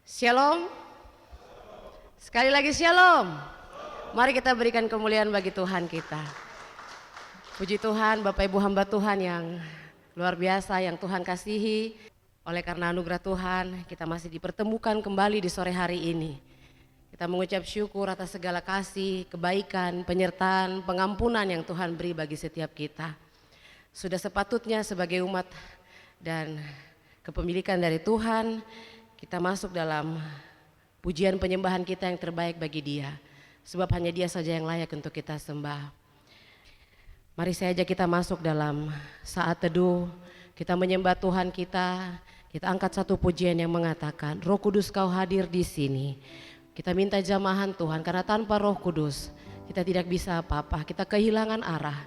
Shalom. Sekali lagi shalom. Mari kita berikan kemuliaan bagi Tuhan kita. Puji Tuhan, Bapak Ibu hamba Tuhan yang luar biasa, yang Tuhan kasihi. Oleh karena anugerah Tuhan, kita masih dipertemukan kembali di sore hari ini. Kita mengucap syukur atas segala kasih, kebaikan, penyertaan, pengampunan yang Tuhan beri bagi setiap kita. Sudah sepatutnya sebagai umat dan kepemilikan dari Tuhan, kita masuk dalam pujian penyembahan kita yang terbaik bagi Dia. Sebab hanya Dia saja yang layak untuk kita sembah. Mari saja kita masuk dalam saat teduh, kita menyembah Tuhan kita. Kita angkat satu pujian yang mengatakan, Roh Kudus Kau hadir di sini. Kita minta jamahan Tuhan, karena tanpa Roh Kudus kita tidak bisa apa-apa, kita kehilangan arah.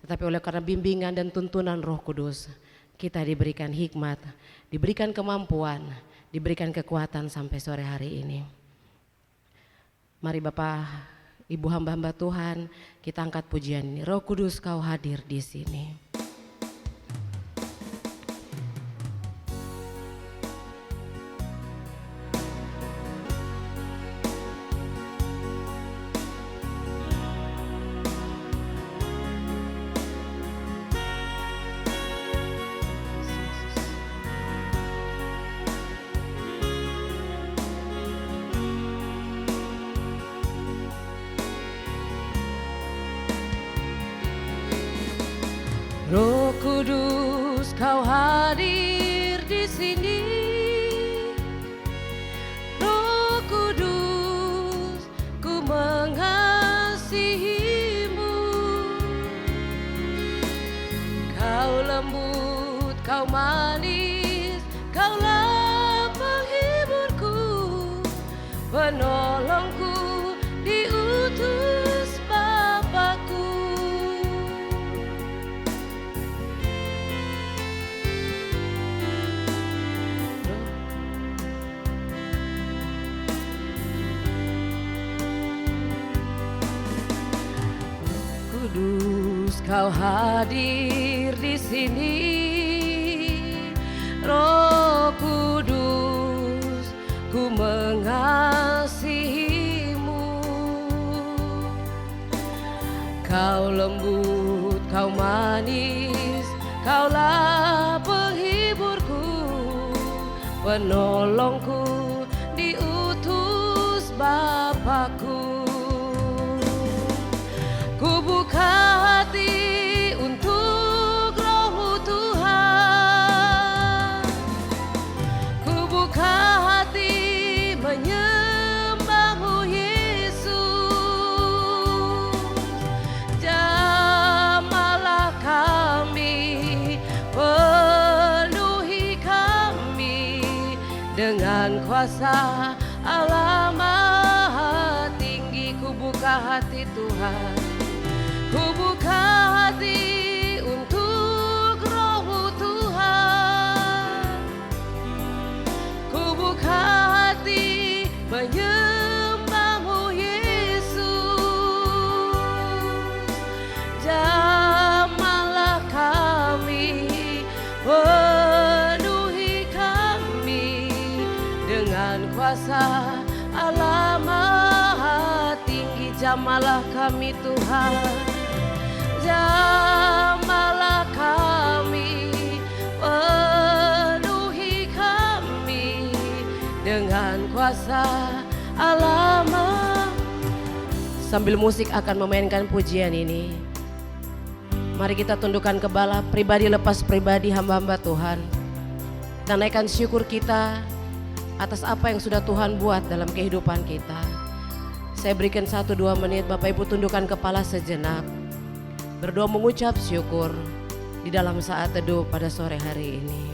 Tetapi oleh karena bimbingan dan tuntunan Roh Kudus, kita diberikan hikmat, diberikan kemampuan, diberikan kekuatan sampai sore hari ini. Mari Bapak, Ibu hamba-hamba Tuhan, kita angkat pujian ini. Roh Kudus Kau hadir di sini. Roh Kudus Kau hadir di sini. Roh Kudus, ku mengasihimu. Kau lembut, Kau manis, Kaulah penghiburku, penolongku, diutus Bapakku. Kudus Kau hadir di sini. Roh Kudus, ku mengasihimu. Kau lembut, Kau manis, Kaulah penghiburku, penolongku, diutus Bapakku. Ku buka hati untuk Roh-Mu Tuhan. Ku buka hati menyembah-Mu Yesus. Jamahlah kami, penuhi kami dengan kuasa Allah Maha Tinggi. Ku buka hati Tuhan. Ku buka hati untuk Roh-Mu Tuhan. Ku buka hati menyembah-Mu Yesus. Jamahlah kami, penuhi kami dengan kuasa Allah Maha Tinggi. Jamahlah kami Tuhan. Jamahlah kami, penuhi kami dengan kuasa Allah. Sambil musik akan memainkan pujian ini, mari kita tundukkan kepala, pribadi lepas pribadi, hamba-hamba Tuhan. Kita naikkan syukur kita atas apa yang sudah Tuhan buat dalam kehidupan kita. Saya berikan 1-2 menit, Bapak Ibu tundukkan kepala sejenak, berdoa mengucap syukur di dalam saat teduh pada sore hari ini.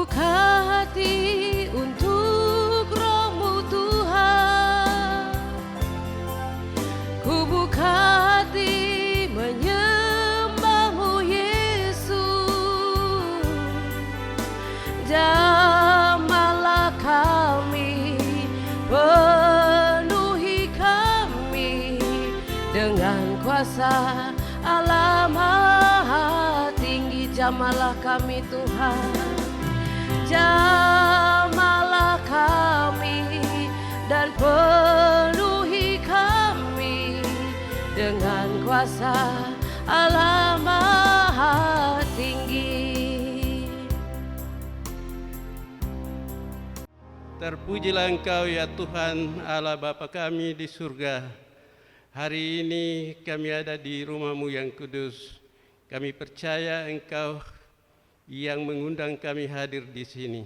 buka hati untuk Roh-Mu Tuhan. Ku buka hati menyembah-Mu Yesus. Jamahlah kami, penuhi kami dengan kuasa Allah Maha Tinggi. Jamahlah kami Tuhan, jamahlah kami dan penuhi kami dengan kuasa Allah Maha Tinggi. Terpujilah Engkau ya Tuhan Allah Bapa kami di surga. Hari ini kami ada di rumah-Mu yang kudus. Kami percaya Engkau yang mengundang kami hadir di sini.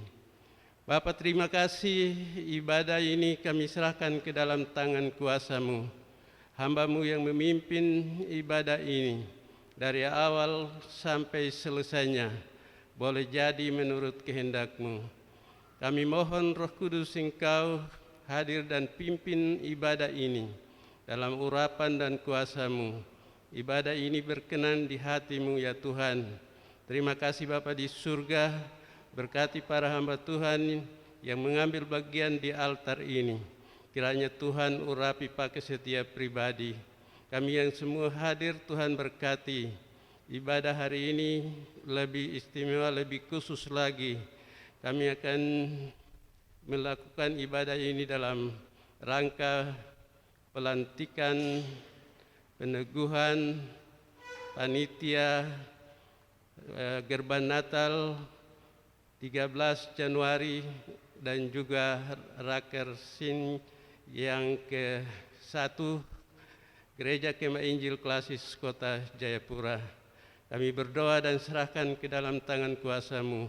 Bapa, terima kasih, ibadah ini kami serahkan ke dalam tangan kuasa-Mu. Hamba-Mu yang memimpin ibadah ini dari awal sampai selesainya boleh jadi menurut kehendak-Mu. Kami mohon Roh Kudus Engkau hadir dan pimpin ibadah ini dalam urapan dan kuasa-Mu. Ibadah ini berkenan di hati-Mu ya Tuhan. Terima kasih Bapa di surga, berkati para hamba Tuhan yang mengambil bagian di altar ini. Kiranya Tuhan urapi pakai setiap pribadi. Kami yang semua hadir, Tuhan berkati. Ibadah hari ini lebih istimewa, lebih khusus lagi. Kami akan melakukan ibadah ini dalam rangka pelantikan, peneguhan panitia Gerban Natal 13 Januari dan juga Rakersin yang ke-1 Gereja Kemah Injil Klasis Kota Jayapura. Kami berdoa dan serahkan ke dalam tangan kuasa-Mu.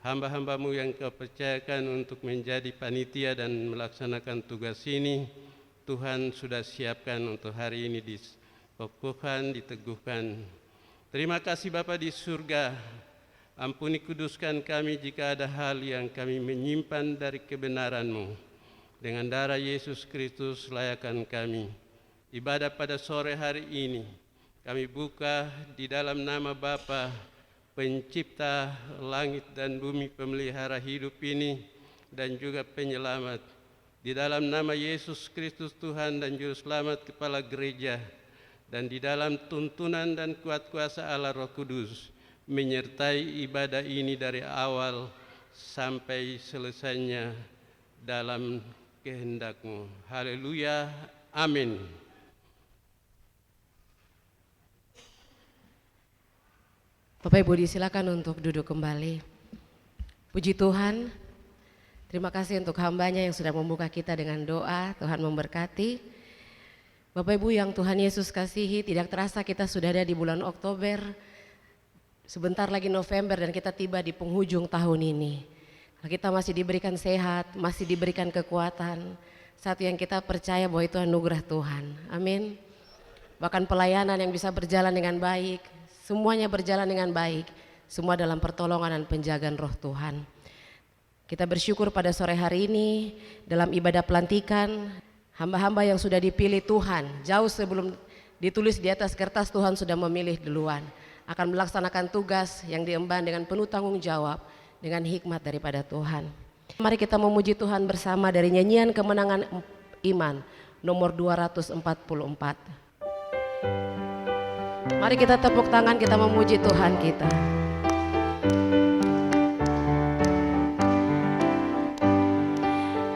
Hamba-hamba-Mu yang Kau percayakan untuk menjadi panitia dan melaksanakan tugas ini, Tuhan sudah siapkan untuk hari ini dikokohkan, diteguhkan. Terima kasih Bapa di surga. Ampuni kuduskan kami jika ada hal yang kami menyimpan dari kebenaran-Mu. Dengan darah Yesus Kristus layakkan kami. Ibadah pada sore hari ini kami buka di dalam nama Bapa, Pencipta langit dan bumi, pemelihara hidup ini, dan juga penyelamat. Di dalam nama Yesus Kristus Tuhan dan Juru Selamat Kepala Gereja, dan di dalam tuntunan dan kuat kuasa Allah Roh Kudus, menyertai ibadah ini dari awal sampai selesainya dalam kehendak-Mu. Haleluya, amin. Bapak Ibu disilakan untuk duduk kembali. Puji Tuhan, terima kasih untuk hamba-Nya yang sudah membuka kita dengan doa. Tuhan memberkati. Bapak Ibu yang Tuhan Yesus kasihi, tidak terasa kita sudah ada di bulan Oktober. Sebentar lagi November dan kita tiba di penghujung tahun ini. Kita masih diberikan sehat, masih diberikan kekuatan. Satu yang kita percaya bahwa itu anugerah Tuhan. Amin. Bahkan pelayanan yang bisa berjalan dengan baik, semuanya berjalan dengan baik. Semua dalam pertolongan dan penjagaan Roh Tuhan. Kita bersyukur pada sore hari ini dalam ibadah pelantikan, hamba-hamba yang sudah dipilih Tuhan, jauh sebelum ditulis di atas kertas Tuhan sudah memilih duluan, akan melaksanakan tugas yang diemban dengan penuh tanggung jawab, dengan hikmat daripada Tuhan. Mari kita memuji Tuhan bersama dari nyanyian kemenangan iman nomor 244. Mari kita tepuk tangan, kita memuji Tuhan kita.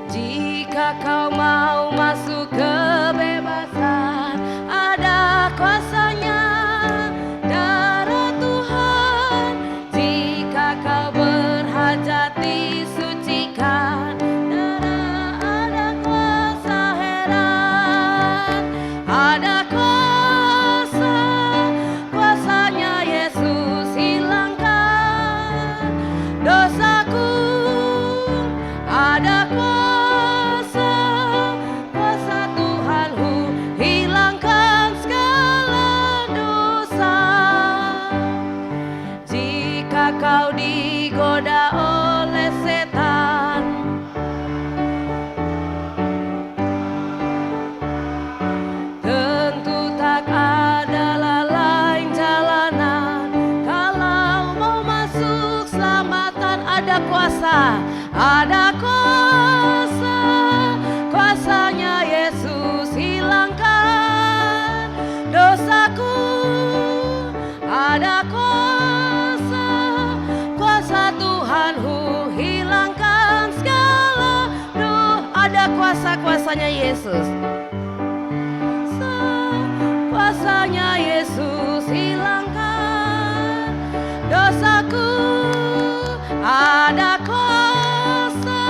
Jika kau mau masuk kebebasan, ada kuasanya darah Tuhan. Jika kau berhajat disucikan, darah ada kuasa heran. Ada kuasanya Yesus hilangkan. kuasanya Yesus. Kuasanya Yesus hilangkan dosaku. Ada kuasa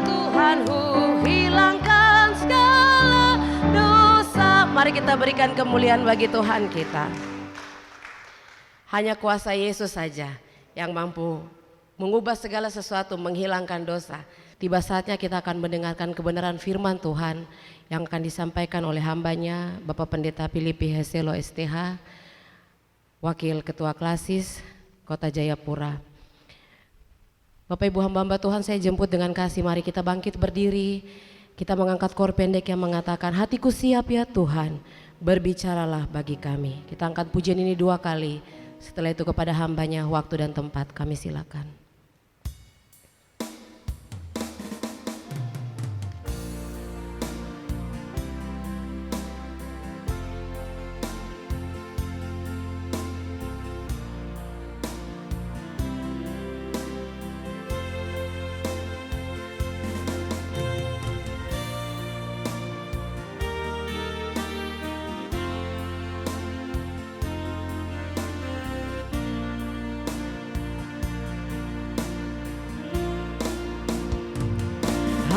Tuhanku hilangkan segala dosa. Mari kita berikan kemuliaan bagi Tuhan kita. Hanya kuasa Yesus saja yang mampu mengubah segala sesuatu, menghilangkan dosa. Tiba saatnya kita akan mendengarkan kebenaran firman Tuhan yang akan disampaikan oleh hambanya Bapak Pendeta Filipi Heselo STH, Wakil Ketua Klasis Kota Jayapura. Bapak Ibu hamba-hamba Tuhan, saya jemput dengan kasih, mari kita bangkit berdiri. Kita mengangkat kor pendek yang mengatakan, hatiku siap ya Tuhan, berbicaralah bagi kami. Kita angkat pujian ini 2 kali, setelah itu kepada hambanya waktu dan tempat kami silakan.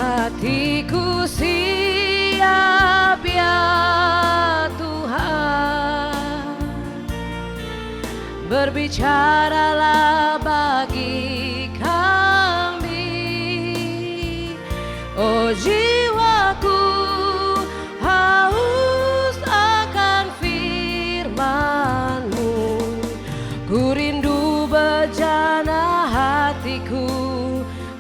Hatiku siap ya Tuhan, berbicaralah bagi kami. Oh jiwaku haus akan firman-Mu, ku rindu bejana hatiku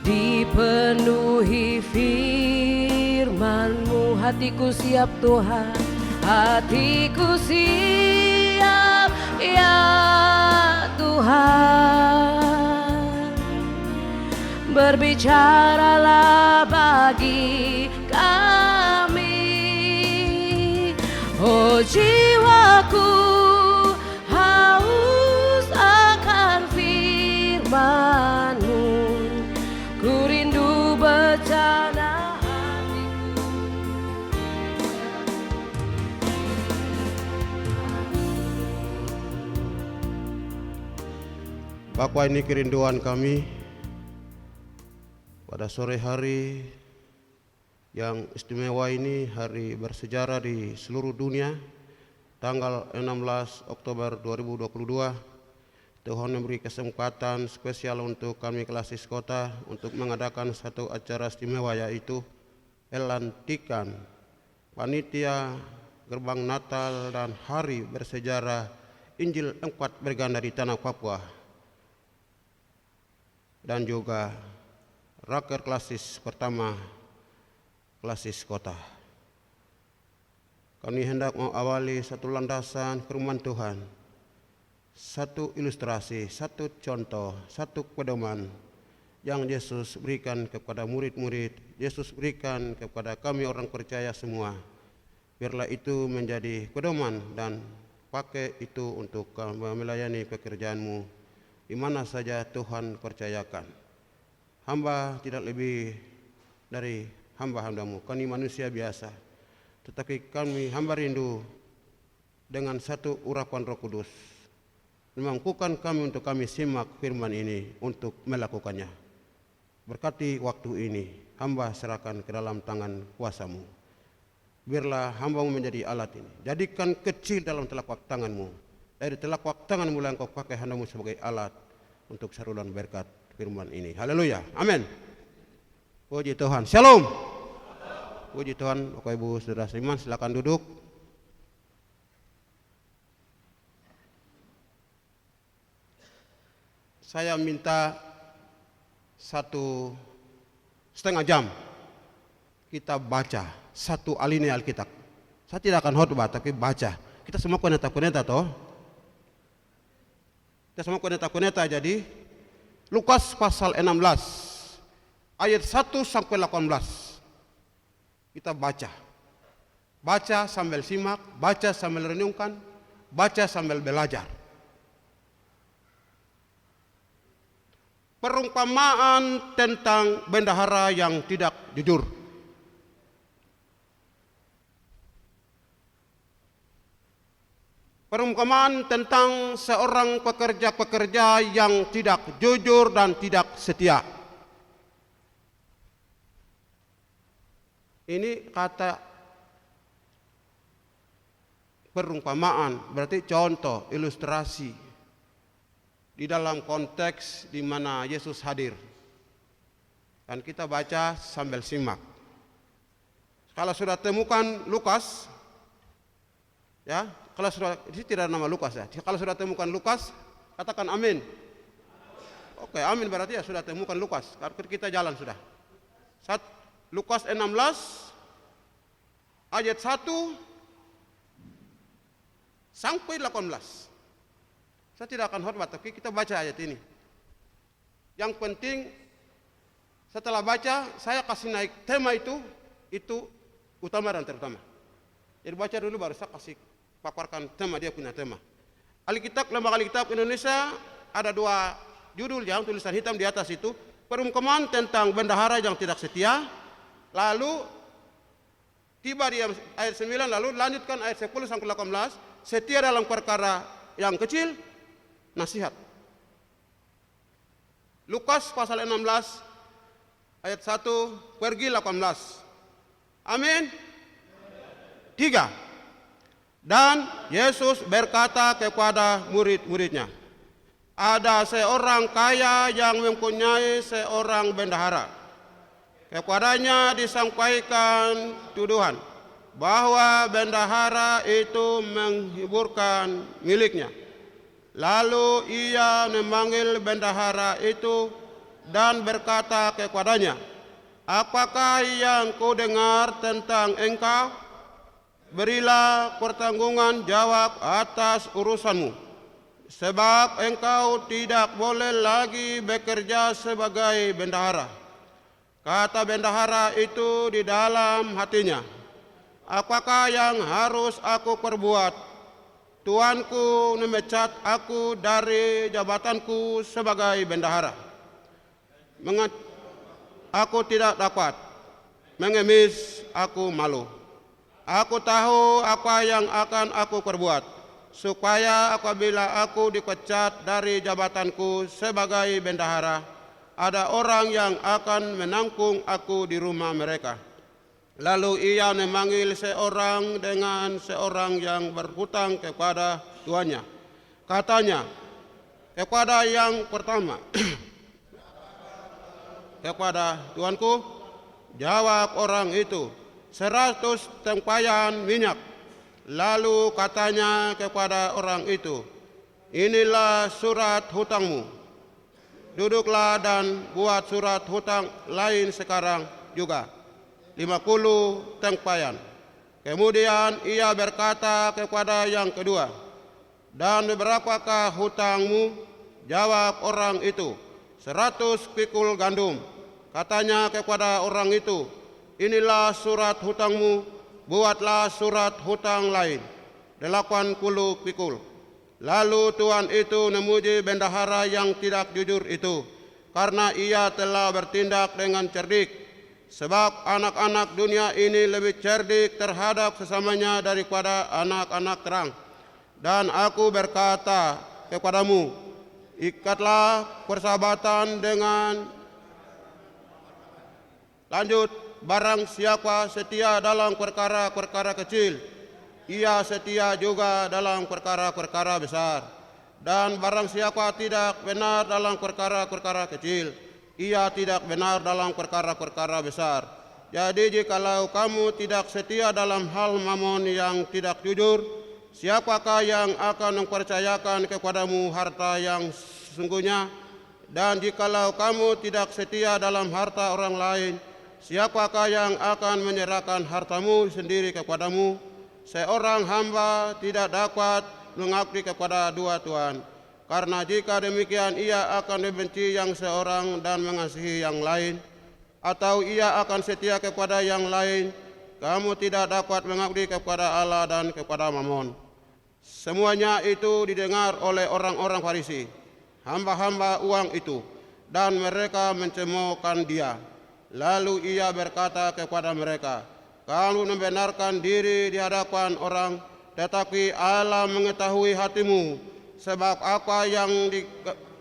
dipenuhi firman-Mu. Hatiku siap Tuhan, hatiku siap ya Tuhan, berbicaralah bagi kami. Oh jiwaku haus akan firman-Mu, ku rindu bejana hatiku. Bapa, ini kerinduan kami pada sore hari yang istimewa ini, hari bersejarah di seluruh dunia, tanggal 16 Oktober 2022. Tuhan memberi kesempatan spesial untuk kami Klasis Kota untuk mengadakan satu acara istimewa, yaitu pelantikan panitia Gerbang Natal dan Hari Bersejarah Injil 4 Berganda di Tanah Papua, dan juga Raker Klasis pertama Klasis Kota. Kami hendak mengawali satu landasan firman Tuhan, satu ilustrasi, satu contoh, satu pedoman yang Yesus berikan kepada murid-murid, Yesus berikan kepada kami orang percaya semua. Biarlah itu menjadi pedoman dan pakai itu untuk melayani pekerjaan-Mu di mana saja Tuhan percayakan. Hamba tidak lebih dari hamba-hamba-Mu, kami manusia biasa, tetapi kami hamba rindu dengan satu urapan Roh Kudus memampukan kami untuk kami simak firman ini untuk melakukannya. Berkati waktu ini, hamba serahkan ke dalam tangan kuasa-Mu. Biarlah hamba-Mu menjadi alat ini, jadikan kecil dalam telapak tangan-Mu. Dari telapak tangan-Mu yang Kau pakai hamba-Mu sebagai alat untuk saluran berkat firman ini. Haleluya, amin. Puji Tuhan, shalom. Puji Tuhan. Bapak Ibu Saudara seiman, silakan duduk. Saya minta 1,5 jam kita baca satu alinea Alkitab. Saya tidak akan khotbah, tapi baca. Kita semua kuneta-kuneta toh. Kita semua kuneta-kuneta. Jadi Lukas pasal 16 ayat 1 sampai 18. Kita baca. Baca sambil simak, baca sambil renungkan, baca sambil belajar. Perumpamaan tentang bendahara yang tidak jujur. Perumpamaan tentang seorang pekerja-pekerja yang tidak jujur dan tidak setia. Ini kata perumpamaan, berarti contoh, ilustrasi di dalam konteks di mana Yesus hadir. Dan kita baca sambil simak. Kalau sudah temukan Lukas, ya, kalau sudah, di sini tidak ada nama Lukas ya. Kalau sudah temukan Lukas, katakan amin. Oke, amin berarti ya sudah temukan Lukas. Kita jalan sudah. Lukas 16 ayat 1 sampai 18. Saya tidak akan hormat, tapi kita baca ayat ini. Yang penting setelah baca, saya kasih naik tema itu utama dan terutama. Jadi baca dulu baru saya kasih paparkan tema, dia punya tema. Alkitab, Lembaga Alkitab Indonesia ada 2 judul yang tulisan hitam di atas itu, perumpamaan tentang bendahara yang tidak setia, lalu tiba di ayat 9, lalu lanjutkan ayat 10 sampai 18, setia dalam perkara yang kecil, nasihat. Lukas pasal 16 ayat 1 pergi 18. Amin. 3. Dan Yesus berkata kepada murid-muridnya, ada seorang kaya yang mempunyai seorang bendahara. Kepadanya disampaikan tuduhan bahwa bendahara itu menghiburkan miliknya. Lalu ia memanggil bendahara itu dan berkata kepadanya, apakah yang kau dengar tentang engkau? Berilah pertanggungan jawab atas urusanmu, sebab engkau tidak boleh lagi bekerja sebagai bendahara. Kata bendahara itu di dalam hatinya, apakah yang harus aku perbuat? Tuanku memecat aku dari jabatanku sebagai bendahara. Aku tidak dapat mengemis, aku malu. Aku tahu apa yang akan aku perbuat, supaya apabila aku dipecat dari jabatanku sebagai bendahara, ada orang yang akan menampung aku di rumah mereka. Lalu ia memanggil seorang dengan seorang yang berhutang kepada tuannya. Katanya kepada yang pertama, kepada tuanku, jawab orang itu, 100 tempayan minyak. Lalu katanya kepada orang itu, inilah surat hutangmu. Duduklah dan buat surat hutang lain sekarang juga, 50 tempayan. Kemudian ia berkata kepada yang kedua, dan berapakah hutangmu? Jawab orang itu, 100 pikul gandum. Katanya kepada orang itu, inilah surat hutangmu, buatlah surat hutang lain, 80 pikul. Lalu tuan itu memuji bendahara yang tidak jujur itu, karena ia telah bertindak dengan cerdik. Sebab anak-anak dunia ini lebih cerdik terhadap sesamanya daripada anak-anak terang. Dan aku berkata kepadamu, ikatlah persahabatan dengan, lanjut, barang siapa setia dalam perkara-perkara kecil, ia setia juga dalam perkara-perkara besar. Dan barang siapa tidak benar dalam perkara-perkara kecil, ia tidak benar dalam perkara-perkara besar. Jadi jikalau kamu tidak setia dalam hal mamon yang tidak jujur, siapakah yang akan mempercayakan kepadamu harta yang sesungguhnya? Dan jikalau kamu tidak setia dalam harta orang lain, siapakah yang akan menyerahkan hartamu sendiri kepadamu? Seorang hamba tidak dapat mengabdi kepada 2 tuan, karena jika demikian ia akan membenci yang seorang dan mengasihi yang lain, atau ia akan setia kepada yang lain. Kamu tidak dapat mengabdi kepada Allah dan kepada Mamon. Semuanya itu didengar oleh orang-orang Farisi, hamba-hamba uang itu, dan mereka mencemoohkan dia. Lalu ia berkata kepada mereka, kamu membenarkan diri di hadapan orang, tetapi Allah mengetahui hatimu, sebab apa yang di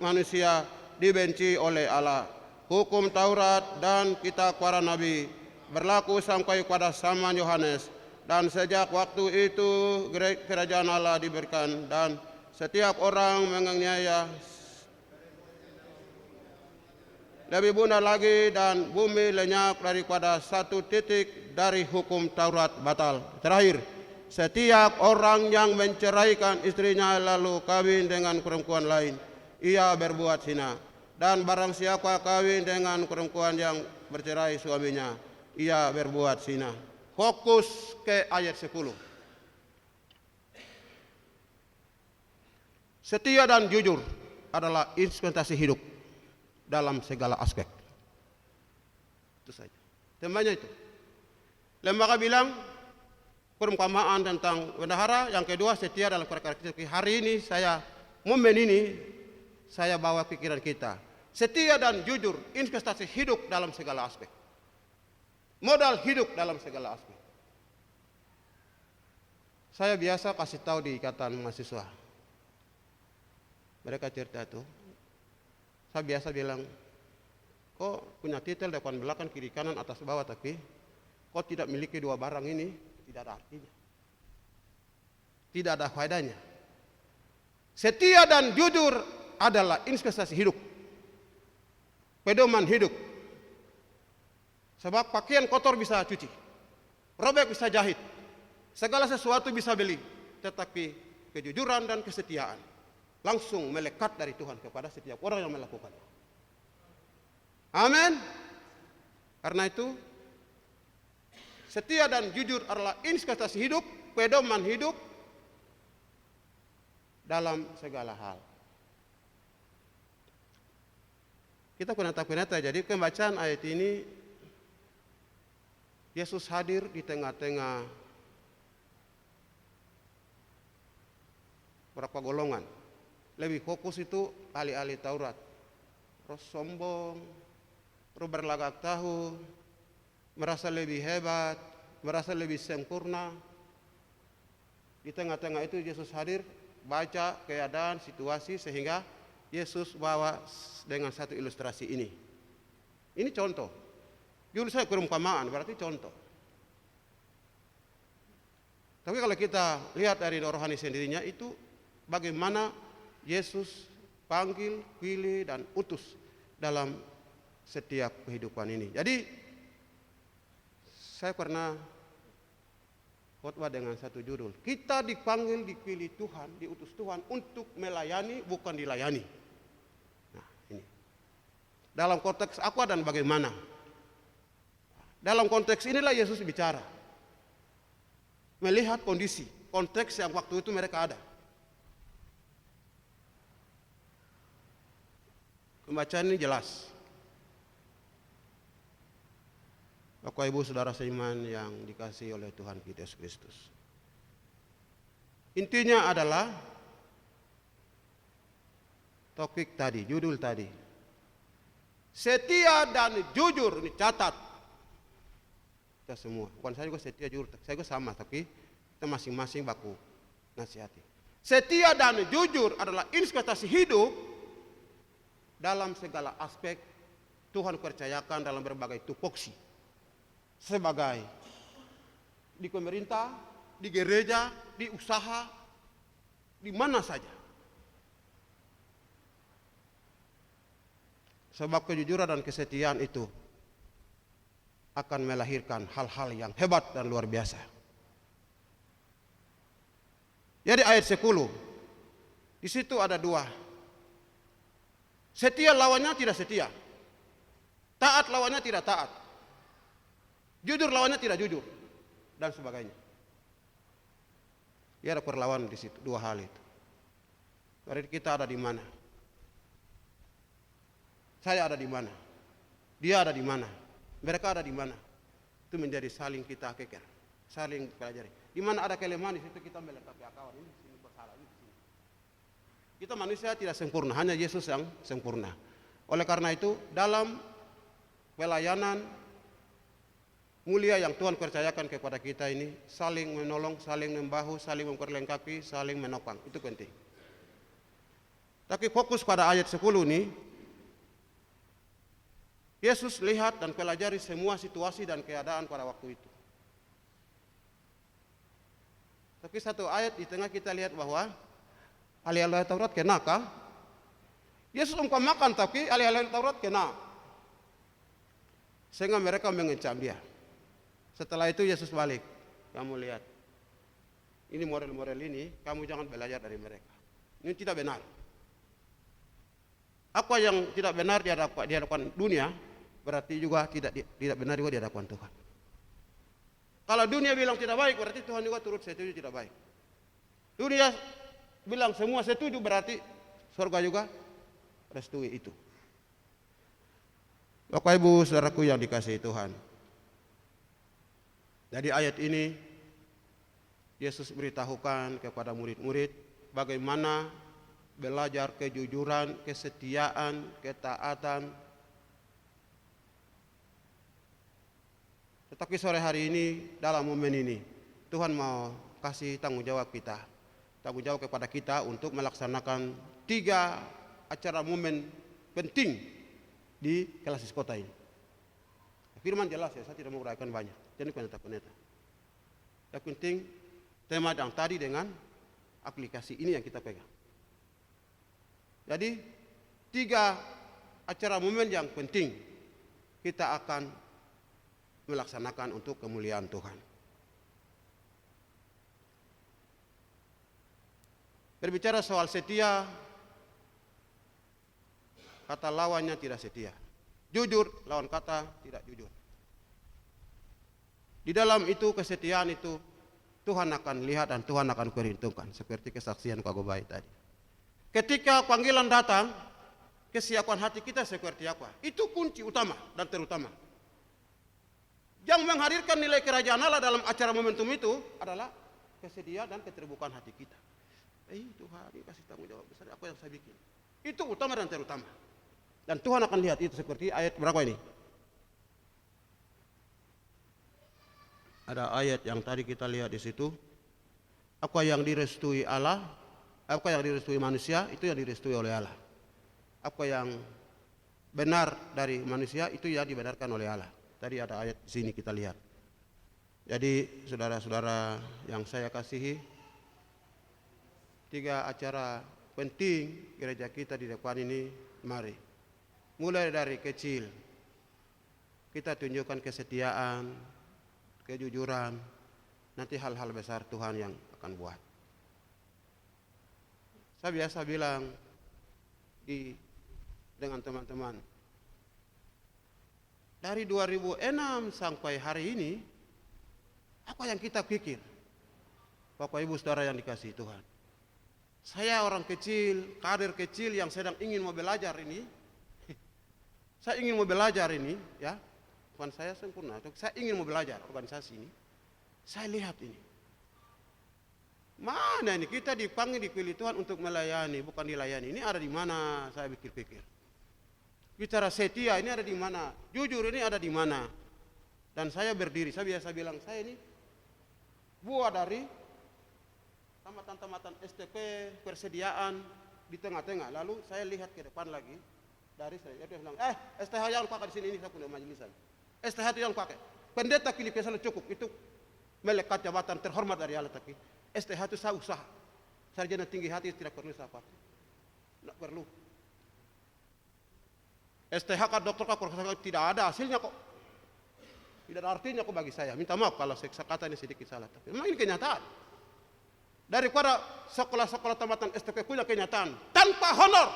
manusia dibenci oleh Allah. Hukum Taurat dan kitab para nabi berlaku sampai pada zaman Yohanes, dan sejak waktu itu kerajaan Allah diberikan, dan setiap orang menganiaya lebih benar lagi, dan bumi lenyap daripada satu titik dari hukum Taurat batal. Terakhir, setiap orang yang menceraikan istrinya lalu kawin dengan perempuan lain, ia berbuat zina. Dan barang siapa kawin dengan perempuan yang bercerai suaminya, ia berbuat zina. Fokus ke ayat 10. Setia dan jujur adalah inspirasi hidup dalam segala aspek. Itu saja. Temanya itu. Lembaga bilang perumpamaan tentang bendahara. Yang kedua, setia dalam karakteristik. Hari ini saya, momen ini, saya bawa pikiran kita. Setia dan jujur, investasi hidup dalam segala aspek. Modal hidup dalam segala aspek. Saya biasa kasih tahu di ikatan mahasiswa. Mereka cerita itu. Saya biasa bilang, kok punya titel depan belakang kiri kanan atas bawah, tapi kok tidak memiliki dua barang ini, tidak ada artinya. Tidak ada faedahnya. Setia dan jujur adalah investasi hidup. Pedoman hidup. Sebab pakaian kotor bisa cuci, robek bisa jahit, segala sesuatu bisa beli, tetapi kejujuran dan kesetiaan langsung melekat dari Tuhan kepada setiap orang yang melakukannya. Amin. Karena itu, setia dan jujur adalah investasi hidup, pedoman hidup dalam segala hal. Kita kunata-kunata, jadi pembacaan ayat ini, Yesus hadir di tengah-tengah berapa golongan. Lebih fokus itu ahli-ahli Taurat. Terus sombong, terus berlagak tahu, merasa lebih hebat, merasa lebih sempurna. Di tengah-tengah itu Yesus hadir, baca keadaan, situasi, sehingga Yesus bawa dengan satu ilustrasi ini. Ini contoh. Dulu saya perumpamaan, berarti contoh. Tapi kalau kita lihat dari rohani sendirinya, itu bagaimana Yesus panggil, pilih, dan utus dalam setiap kehidupan ini. Jadi saya pernah khotbah dengan satu judul, kita dipanggil, dipilih Tuhan, diutus Tuhan untuk melayani, bukan dilayani. Nah, ini dalam konteks apa dan bagaimana. Dalam konteks inilah Yesus bicara, melihat kondisi, konteks yang waktu itu mereka ada. Pembacaan ini jelas. Bapak Ibu Saudara seiman yang dikasihi oleh Tuhan kita Yesus Kristus. Intinya adalah topik tadi, judul tadi. Setia dan jujur, ini catat. Kita semua, bukan saya juga setia jujur, saya juga sama, tapi kita masing-masing baku nasihati. Setia dan jujur adalah inspirasi hidup dalam segala aspek. Tuhan percayakan dalam berbagai tupoksi. Sebagai di pemerintah, di gereja, di usaha, di mana saja. Sebab kejujuran dan kesetiaan itu akan melahirkan hal-hal yang hebat dan luar biasa. Jadi ayat 10, di situ ada dua. Setia lawannya tidak setia. Taat lawannya tidak taat. Jujur lawannya tidak jujur, dan sebagainya. Ya, ada perlawanan di situ, dua hal itu. Berarti kita ada di mana? Saya ada di mana? Dia ada di mana? Mereka ada di mana? Itu menjadi saling kita keker, saling pelajari. Di mana ada kelemahan, di situ kita melengkapi kawan ini, sini bersalah ini, sini. Kita manusia tidak sempurna, hanya Yesus yang sempurna. Oleh karena itu, dalam pelayanan mulia yang Tuhan percayakan kepada kita ini saling menolong, saling membahu, saling memperlengkapi, saling menopang. Itu penting. Tapi fokus pada ayat 10 nih. Yesus lihat dan pelajari semua situasi dan keadaan pada waktu itu. Tapi satu ayat di tengah kita lihat bahwa ahli-ahli Taurat kena kah? Yesus umpamakan tapi ahli-ahli Taurat kena. Sehingga mereka mengecam dia. Setelah itu Yesus balik. Kamu lihat. Ini model-model ini, kamu jangan belajar dari mereka. Ini tidak benar. Apa yang tidak benar di hadapan dunia, berarti juga tidak benar juga di hadapan Tuhan. Kalau dunia bilang tidak baik, berarti Tuhan juga turut setuju tidak baik. Dunia bilang semua setuju, berarti surga juga restui itu. Bapak Ibu saudaraku yang dikasihi Tuhan. Dari ayat ini Yesus beritahukan kepada murid-murid bagaimana belajar kejujuran, kesetiaan, ketaatan. Tetapi sore hari ini dalam momen ini Tuhan mau kasih tanggung jawab kita. Tanggung jawab kepada kita untuk melaksanakan 3 acara momen penting di Kelasis Kota ini. Firman jelas ya, saya tidak mau uraikan banyak. Jadi pendeta-pendeta. Yang penting tema yang tadi dengan aplikasi ini yang kita pegang. Jadi 3 acara momen yang penting kita akan melaksanakan untuk kemuliaan Tuhan. Berbicara soal setia, kata lawannya tidak setia. Jujur, lawan kata tidak jujur. Di dalam itu kesetiaan itu Tuhan akan lihat dan Tuhan akan perhitungkan seperti kesaksian Kak Gobai tadi. Ketika panggilan datang, kesiapan hati kita seperti apa? Itu kunci utama dan terutama. Yang menghadirkan nilai kerajaan Allah dalam acara momentum itu adalah kesediaan dan keterbukaan hati kita. Tuhan, ini kasih tanggung jawab besar apa yang saya bikin. Itu utama dan terutama. Dan Tuhan akan lihat itu seperti ayat berapa ini? Ada ayat yang tadi kita lihat di situ. Apa yang direstui Allah, apa yang direstui manusia, itu yang direstui oleh Allah. Apa yang benar dari manusia, itu yang dibenarkan oleh Allah. Tadi ada ayat di sini kita lihat. Jadi saudara-saudara yang saya kasihi, 3 acara penting gereja kita di depan ini, mari. Mulai dari kecil, kita tunjukkan kesetiaan, kejujuran, nanti hal-hal besar Tuhan yang akan buat. Saya biasa bilang dengan teman-teman, dari 2006 sampai hari ini, apa yang kita pikir? Bapak Ibu Saudara yang dikasihi Tuhan. Saya orang kecil, kader kecil yang sedang ingin mau belajar ini. Saya ingin mau belajar ini, ya. Bukan saya sempurna, saya ingin mau belajar organisasi ini. Saya lihat ini. Mana ini kita dipanggil, dipilih Tuhan untuk melayani, bukan dilayani. Ini ada di mana saya pikir-pikir. Bicara setia ini ada di mana? Jujur ini ada di mana? Dan saya berdiri, saya biasa bilang saya ini buah dari tamatan-tamatan STP persediaan di tengah-tengah. Lalu saya lihat ke depan lagi dari saya dia bilang, STH yang pakai di sini ini saya punya majelisan. STH itu yang pakai. Pendeta pilih biasa cukup itu melekat jabatan terhormat dari Allah tapi STH itu saya usaha. Sarjana tinggi hati tidak perlu saya pakai. Tidak perlu. STH kan dokter kan profesor tidak ada hasilnya kok. Tidak ada artinya kok bagi saya. Minta maaf kalau saya kata ini sedikit salah tapi memang ini kenyataan. Daripada sekolah-sekolah tamatan STP punya kenyataan tanpa honor,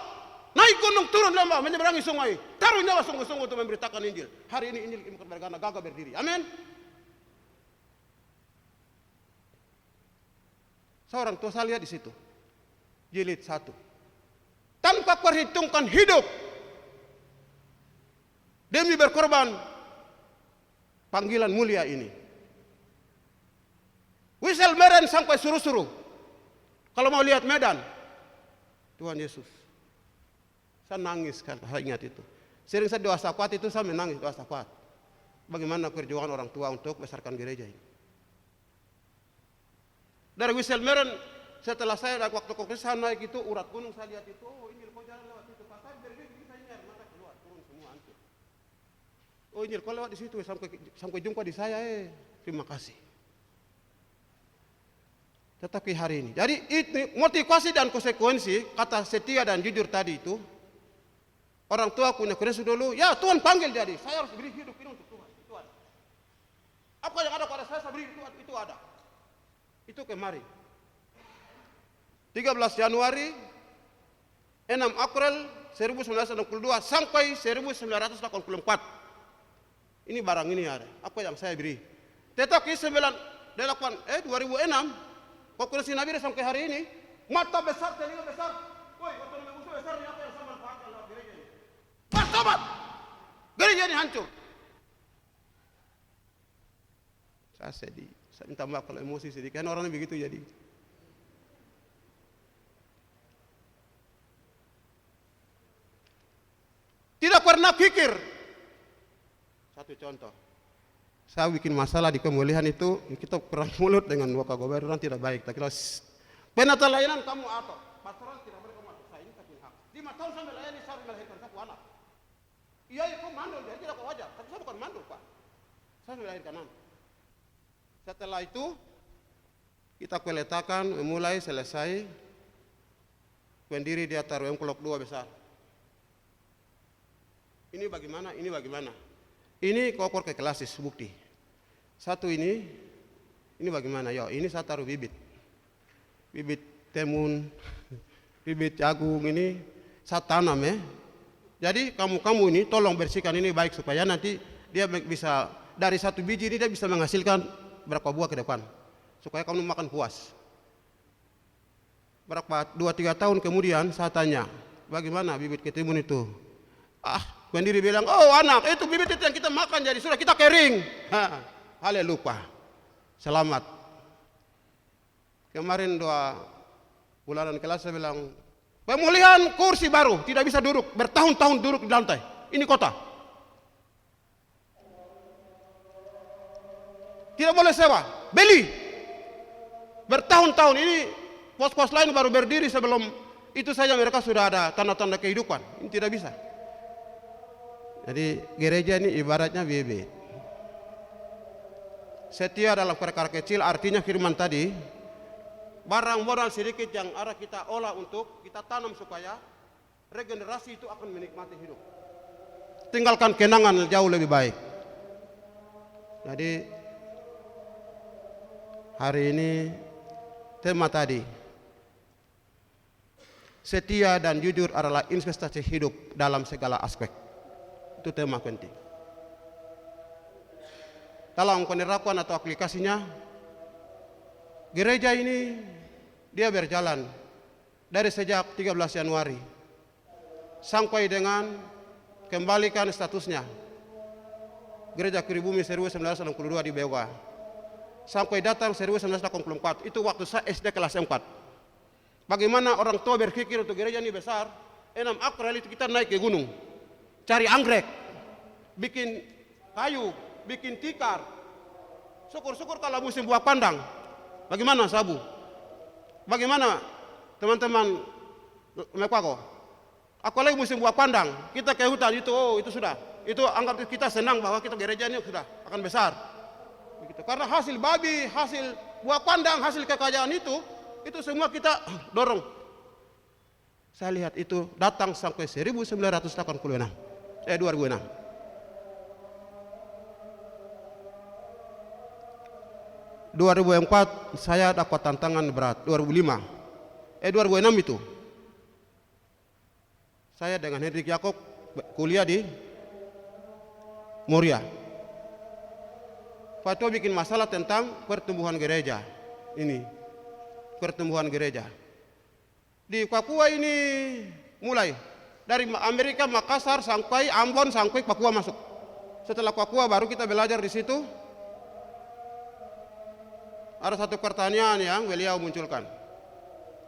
naik gunung turun lembah menyeberangi sungai, taruh nyawa sungguh-sungguh untuk memberitakan Injil. Hari ini Injil iman bergana gagah berdiri. Amin. Seorang tua saya lihat di situ, jilid 1. Tanpa perhitungkan hidup demi berkorban panggilan mulia ini. Wisel meren sampai suruh-suruh. Kalau mau lihat medan, Tuhan Yesus. Saya nangis kan, saya ingat itu. Sering saya doa syafaat itu saya menangis doa syafaat. Bagaimana perjuangan orang tua untuk besarkan gereja ini. Dari Wisselmeren, setelah saya waktu ke sana naik itu urat gunung, saya lihat itu, oh ini kau jalan lewat itu, pas saya dari sini saya nyari mata keluar, turun semua hancur. Oh ini kau lewat di situ sampai jumpa di saya, terima kasih. Tetapi hari ini, jadi itu motivasi dan konsekuensi kata setia dan jujur tadi itu, orang tua punya konsekuensi dulu, ya Tuhan panggil jadi, saya harus beri hidup ini untuk Tuhan, itu ada. Apa yang ada pada saya beri itu ada. Itu kemarin 13 Januari 6 April 1962 sampai 1984. Ini barang ini ada. Apa yang saya beri. Tetapi 2006 konferensi Nabi sampai hari ini mata besar, telinga besar. Woi, otonomi musuh besar ini apa yang saya manfaatkan dalam gereja ini? Martabat! Gereja ini hancur. Saya sedih. Saya minta maaf kalau emosi sedikit, kan orangnya begitu jadi. Tidak pernah pikir. Satu contoh, saya bikin masalah di pemulihan itu, kita perang mulut dengan wakil gubernur tidak baik. Tak kira penata layanan kamu atau pastoral tidak boleh kamu atur. Saya ini tak punya hak. 5 tahun saya melayani, saya melahirkan satu anak. Iya, kau mandul, jadi tidak wajar. Tapi saya bukan mandul, Pak. Saya melahirkan anak. Setelah itu kita letakkan mulai selesai pendiri di atas kelompok 2 besar. Ini bagaimana? Ini bagaimana? Ini kokor ke klasis bukti. Satu ini bagaimana? Yo, ini saya taruh bibit temun, bibit jagung ini saya tanam ya. Jadi kamu ini tolong bersihkan ini baik supaya nanti dia bisa dari satu biji ini dia bisa menghasilkan berapa buah ke depan supaya kamu makan puas. Berapa 2-3 tahun kemudian saya tanya, bagaimana bibit ketimun itu? Pendiri bilang, oh anak, itu bibit itu yang kita makan jadi sudah kita kering. Haleluya. Selamat. Kemarin 2 bulanan kelas saya bilang, pemulihan kursi baru, tidak bisa duduk, bertahun-tahun duduk di lantai. Ini kota. Tidak boleh sewa, beli. Bertahun-tahun ini pos-pos lain baru berdiri sebelum itu saja mereka sudah ada tanda-tanda kehidupan. Ini tidak bisa. Jadi gereja ini ibaratnya bibit. Setia dalam perkara kecil artinya firman tadi, barang modal sedikit yang ada kita olah untuk kita tanam supaya regenerasi itu akan menikmati hidup. Tinggalkan kenangan jauh lebih baik. Jadi hari ini tema tadi, setia dan jujur adalah investasi hidup dalam segala aspek. Itu tema penting. Dalam penerapan atau aplikasinya, gereja ini dia berjalan dari sejak 13 Januari sampai dengan kembalikan statusnya Gereja Keribumi 1962 di Beoga. Sampai datang 1984, itu waktu saya SD kelas 4. Bagaimana orang tua berpikir untuk gereja ini besar, 6 April itu kita naik ke gunung, cari anggrek, bikin kayu, bikin tikar. Syukur-syukur kalau musim buah pandang. Bagaimana sabu? Bagaimana teman-teman Mekwago? Aku lagi musim buah pandang, kita ke hutan itu, oh itu sudah. Itu anggap kita senang bahwa kita gereja ini sudah akan besar. Begitu. Karena hasil babi, hasil buah pandang, hasil kekayaan itu semua kita dorong. Saya lihat itu datang sampai 1986, 2006. ...2004 saya dapat tantangan berat, 2006 itu. Saya dengan Hendrik Yakob kuliah di Moria. Fatwa bikin masalah tentang pertumbuhan gereja. Ini pertumbuhan gereja di Papua ini mulai dari Amerika Makassar sampai Ambon sampai Papua masuk. Setelah Papua baru kita belajar di situ. Ada satu pertanyaan yang beliau munculkan.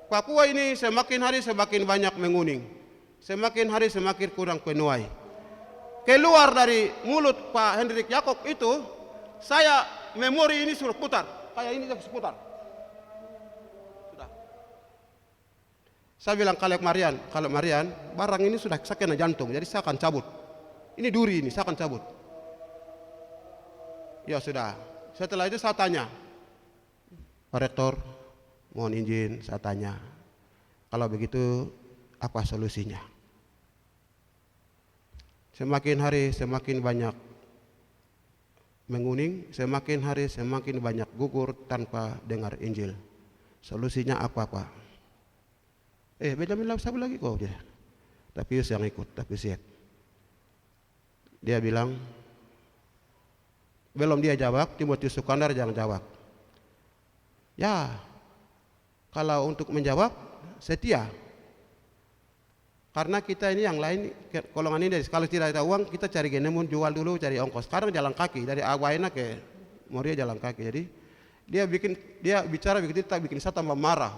Papua ini semakin hari semakin banyak menguning, semakin hari semakin kurang penuai. keluar dari mulut Pak Hendrik Yakob itu, saya memori ini suruh putar, kayak ini harus putar. Sudah. Saya bilang kalau Marian, barang ini sudah saya kena jantung, jadi saya akan cabut. Ini duri ini, saya akan cabut. Ya sudah. Setelah itu saya tanya, Pak Rektor, mohon izin saya tanya, kalau begitu apa solusinya? Semakin hari semakin banyak menguning, semakin hari semakin banyak gugur tanpa dengar Injil. Solusinya apa, Pak? Benjamin sabu lagi kok dia. Tapi yang ikut, tapi siap. Dia bilang, belum dia jawab, Timotius Sukandar jangan jawab. Ya, kalau untuk menjawab setia. Karena kita ini yang lain, golongan ini kalau tidak ada uang kita cari genemun, jual dulu, cari ongkos. Sekarang jalan kaki dari Awaina ke Moria jalan kaki. Jadi dia bicara begitu, tak bikin saya tambah marah.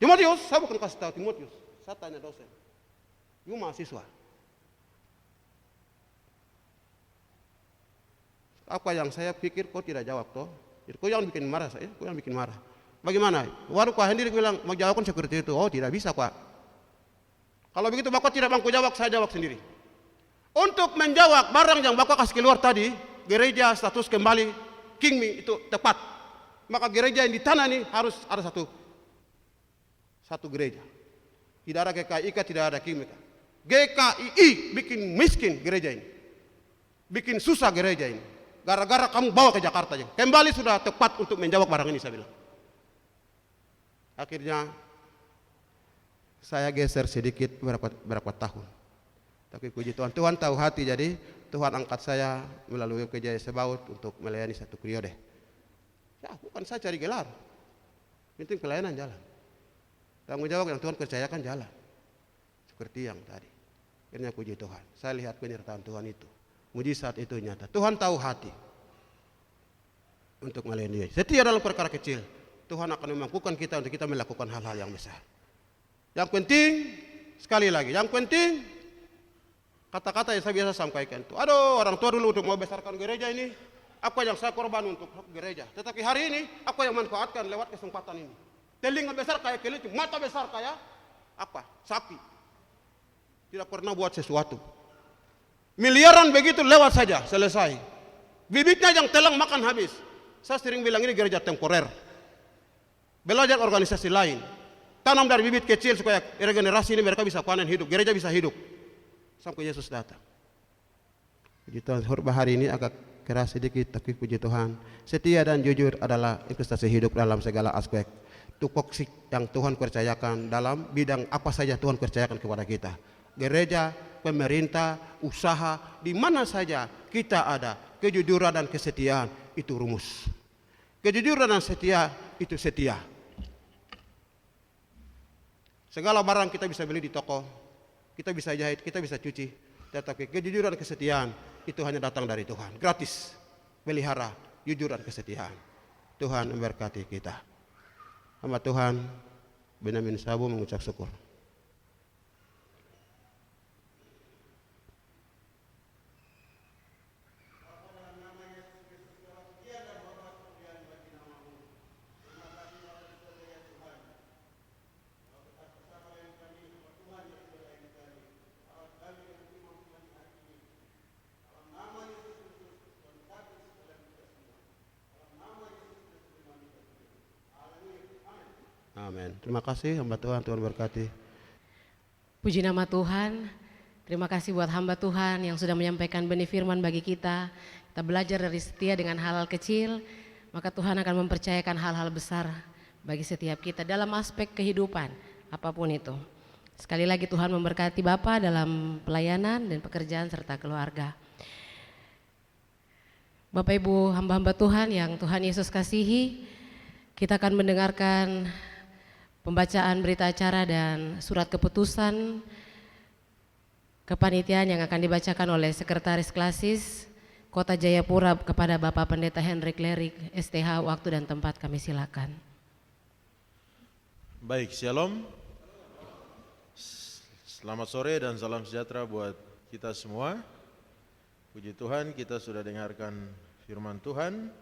Timotius, saya bukan kasih tahu Timotius, saya tanya dosen. You mahasiswa. Apa yang saya pikir kau tidak jawab toh? Jadi kau jangan bikin marah saya, kau yang bikin marah. Bagaimana? Baru Pak Hendrik bilang mau jawabkan seperti itu. Oh tidak bisa Pak. Kalau begitu Bapak tidak mampu jawab, saya jawab sendiri. Untuk menjawab barang yang Bapak kasih keluar tadi, gereja status kembali Kingmi itu tepat. Maka gereja yang di tanah ini harus ada satu gereja. Tidak ada GKI, tidak ada Kingmi. GKI bikin miskin gereja ini. Bikin susah gereja ini. Gara-gara kamu bawa ke Jakarta aja. Kembali sudah tepat untuk menjawab barang ini saya bilang. Akhirnya saya geser sedikit berapa tahun. Tapi puji Tuhan, Tuhan tahu hati, jadi Tuhan angkat saya melalui Gereja Sebaut untuk melayani satu periode. Ya, bukan saya cari gelar. Penting pelayanan jalan. Tanggung jawab yang Tuhan percayakan jalan. Seperti yang tadi. Akhirnya puji Tuhan. Saya lihat penyertaan Tuhan itu. Mujizat itu nyata. Tuhan tahu hati untuk melayani. Setia dalam perkara kecil, Tuhan akan memampukan kita untuk kita melakukan hal-hal yang besar. Yang penting, sekali lagi, yang penting kata-kata yang saya biasa sampaikan itu. Aduh, orang tua dulu untuk mau besarkan gereja ini, apa yang saya korban untuk gereja. Tetapi hari ini, apa yang manfaatkan lewat kesempatan ini. Telinga besar kayak kelinci, mata besar kayak apa? Sapi. Tidak pernah buat sesuatu. Miliaran begitu lewat saja, selesai. Bibitnya yang telang makan habis. Saya sering bilang ini gereja temporer. Belajar organisasi lain. Tanam dari bibit kecil supaya regenerasi ini mereka bisa panen hidup. Gereja bisa hidup. Sampai Yesus datang. Puji Tuhan, khotbah hari ini agak keras sedikit, tapi puji Tuhan. Setia dan jujur adalah investasi hidup dalam segala aspek. Tupoksik yang Tuhan percayakan dalam bidang apa saja Tuhan percayakan kepada kita. Gereja, pemerintah, usaha, di mana saja kita ada, kejujuran dan kesetiaan itu rumus. Kejujuran dan setia itu setia. Segala barang kita bisa beli di toko, kita bisa jahit, kita bisa cuci, tetapi kejujuran dan kesetiaan itu hanya datang dari Tuhan, gratis. Pelihara jujur dan kesetiaan. Tuhan memberkati kita. Hamba Tuhan Benyamin Sabu mengucap syukur. Amin. Terima kasih hamba Tuhan, Tuhan berkati. Puji nama Tuhan. Terima kasih buat hamba Tuhan yang sudah menyampaikan benih firman bagi kita. Kita belajar dari setia dengan hal-hal kecil, maka Tuhan akan mempercayakan hal-hal besar bagi setiap kita dalam aspek kehidupan, apapun itu. Sekali lagi Tuhan memberkati Bapak dalam pelayanan dan pekerjaan serta keluarga. Bapak Ibu hamba-hamba Tuhan yang Tuhan Yesus kasihi, kita akan mendengarkan pembacaan berita acara dan surat keputusan kepanitiaan yang akan dibacakan oleh Sekretaris Klasis Kota Jayapura kepada Bapak Pendeta Hendrik Lerik, STH. Waktu dan tempat kami silakan. Baik, shalom. Selamat sore dan salam sejahtera buat kita semua. Puji Tuhan, kita sudah dengarkan firman Tuhan.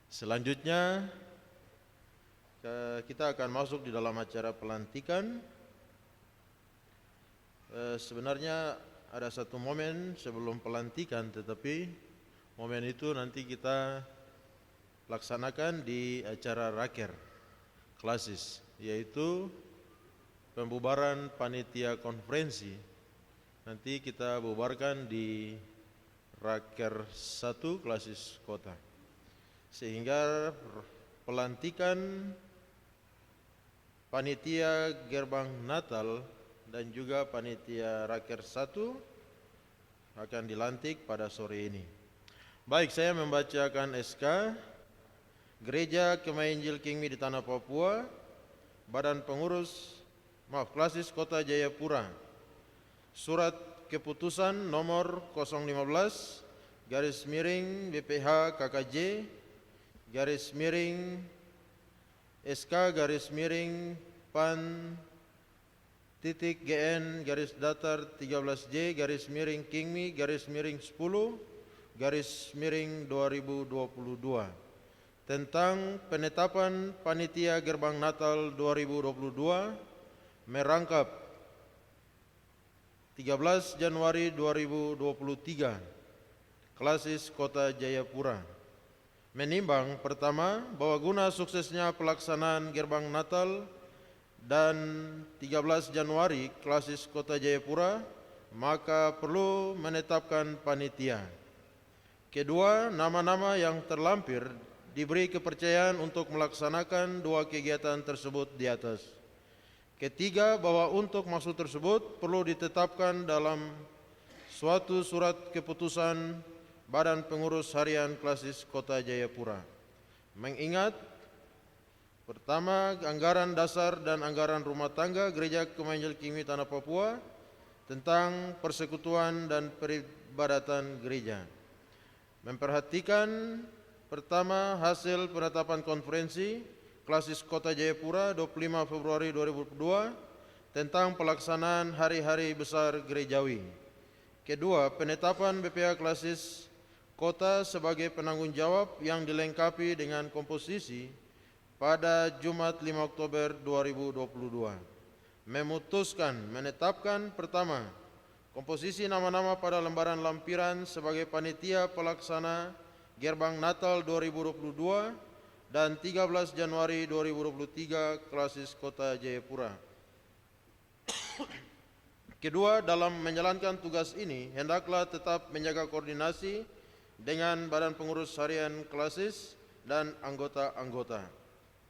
Selanjutnya kita akan masuk di dalam acara pelantikan. Sebenarnya ada satu momen sebelum pelantikan, tetapi momen itu nanti kita laksanakan di acara raker klasis, yaitu pembubaran panitia konferensi. Nanti kita bubarkan di raker 1 klasis kota, sehingga pelantikan panitia gerbang Natal dan juga panitia raker 1 akan dilantik pada sore ini. Baik, saya membacakan SK Gereja Kemahi Injil Kingmi di Tanah Papua, Badan Pengurus Klasis Kota Jayapura. Surat keputusan nomor 015 garis miring BPH KKJ garis miring SK garis miring PAN titik GN garis datar 13J garis miring Kingmi garis miring 10 garis miring 2022 tentang penetapan panitia gerbang Natal 2022 merangkap 13 Januari 2023 klasis Kota Jayapura. Menimbang pertama, bahwa guna suksesnya pelaksanaan gerbang Natal dan 13 Januari klasis Kota Jayapura, maka perlu menetapkan panitia. Kedua, nama-nama yang terlampir diberi kepercayaan untuk melaksanakan dua kegiatan tersebut di atas. Ketiga, bahwa untuk maksud tersebut perlu ditetapkan dalam suatu surat keputusan Badan Pengurus Harian Klasis Kota Jayapura. Mengingat pertama, anggaran dasar dan anggaran rumah tangga Gereja Kemahi Injil Kingmi Tanah Papua tentang persekutuan dan peribadatan gereja. Memperhatikan pertama, hasil penetapan konferensi Klasis Kota Jayapura 25 Februari 2022 tentang pelaksanaan hari-hari besar gerejawi. Kedua, penetapan BPH Klasis Kota sebagai penanggung jawab yang dilengkapi dengan komposisi pada Jumat 5 Oktober 2022. Memutuskan menetapkan pertama, komposisi nama-nama pada lembaran lampiran sebagai panitia pelaksana Gerbang Natal 2022 dan 13 Januari 2023 Klasis Kota Jayapura. Kedua, dalam menjalankan tugas ini, hendaklah tetap menjaga koordinasi dengan Badan Pengurus Harian Klasis dan anggota-anggota.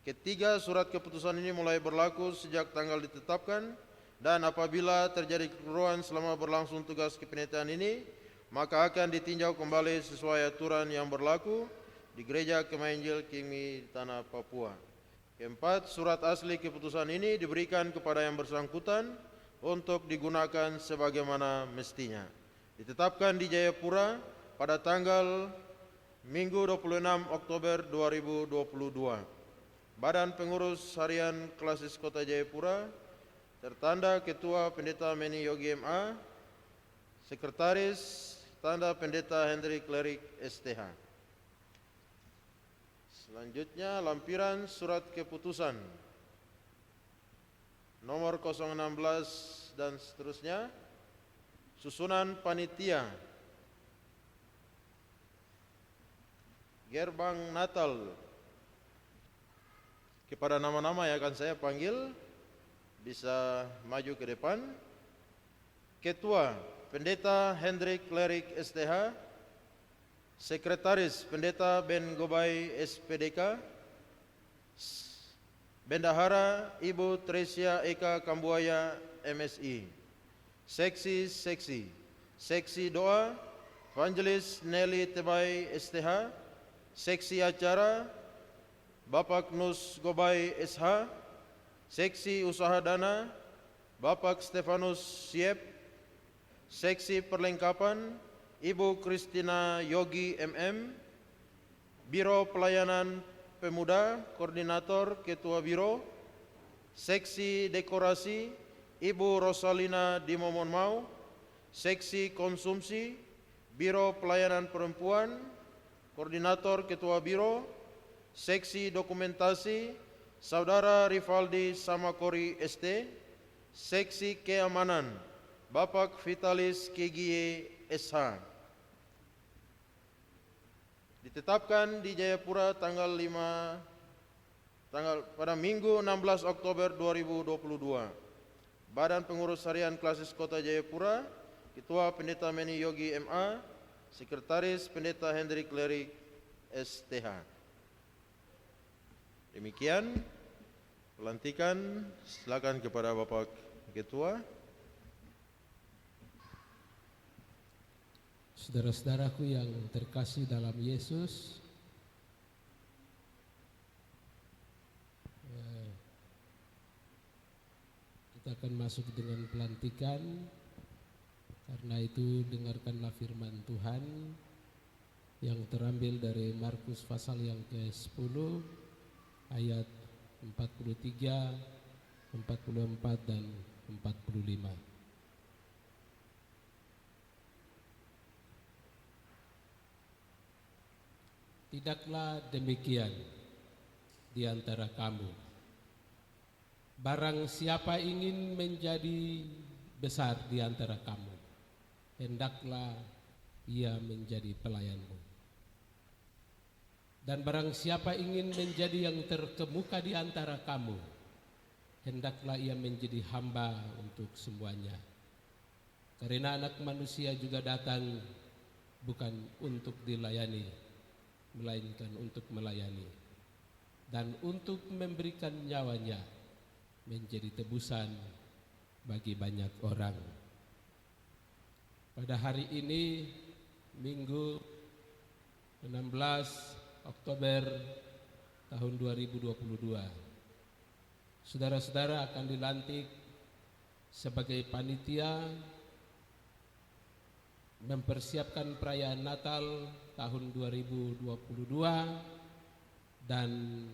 Ketiga, surat keputusan ini mulai berlaku sejak tanggal ditetapkan, dan apabila terjadi kekeliruan selama berlangsung tugas kepanitiaan ini, maka akan ditinjau kembali sesuai aturan yang berlaku di Gereja Kemahi Injil Kingmi Tanah Papua. Keempat, surat asli keputusan ini diberikan kepada yang bersangkutan untuk digunakan sebagaimana mestinya. Ditetapkan di Jayapura pada tanggal Minggu 26 Oktober 2022. Badan Pengurus Harian Klasis Kota Jayapura, tertanda Ketua Pendeta Meni Yogi MA, Sekretaris tanda Pendeta Henry Klerik STH. Selanjutnya, lampiran surat keputusan nomor 016 dan seterusnya, susunan panitia Gerbang Natal. Kepada nama-nama yang akan saya panggil, bisa maju ke depan. Ketua Pendeta Hendrik Klerik STH, Sekretaris Pendeta Ben Gobai SPDK, Bendahara Ibu Tresia Eka Kambuaya MSI. Seksi doa Evangelis Nelly Tebai STH, Seksi acara Bapak Nus Gobai SH, Seksi usaha dana Bapak Stefanus Siep, Seksi perlengkapan Ibu Kristina Yogi MM, Biro Pelayanan Pemuda Koordinator Ketua Biro, Seksi dekorasi Ibu Rosalina Dimomon Mau, Seksi Konsumsi, Biro Pelayanan Perempuan, Koordinator Ketua Biro, Seksi Dokumentasi, Saudara Rivaldi Samakori ST, Seksi Keamanan, Bapak Vitalis Kegie SH. Ditetapkan di Jayapura pada Minggu 16 Oktober 2022. Badan Pengurus Harian Klasis Kota Jayapura, Ketua Pendeta Meni Yogi MA, Sekretaris Pendeta Hendrik Lerik STH. Demikian pelantikan, silakan kepada Bapak Ketua. Saudara-saudaraku yang terkasih dalam Yesus, kita akan masuk dengan pelantikan. Karena itu dengarkanlah firman Tuhan yang terambil dari Markus pasal yang ke-10 ayat 43, 44 dan 45. Tidaklah demikian di antara kamu. Barang siapa ingin menjadi besar di antara kamu, hendaklah ia menjadi pelayanmu. Dan barang siapa ingin menjadi yang terkemuka di antara kamu, hendaklah ia menjadi hamba untuk semuanya. Karena Anak Manusia juga datang bukan untuk dilayani, melainkan untuk melayani dan untuk memberikan nyawanya menjadi tebusan bagi banyak orang. Pada hari ini, Minggu 16 Oktober tahun 2022, saudara-saudara akan dilantik sebagai panitia mempersiapkan perayaan Natal tahun 2022 dan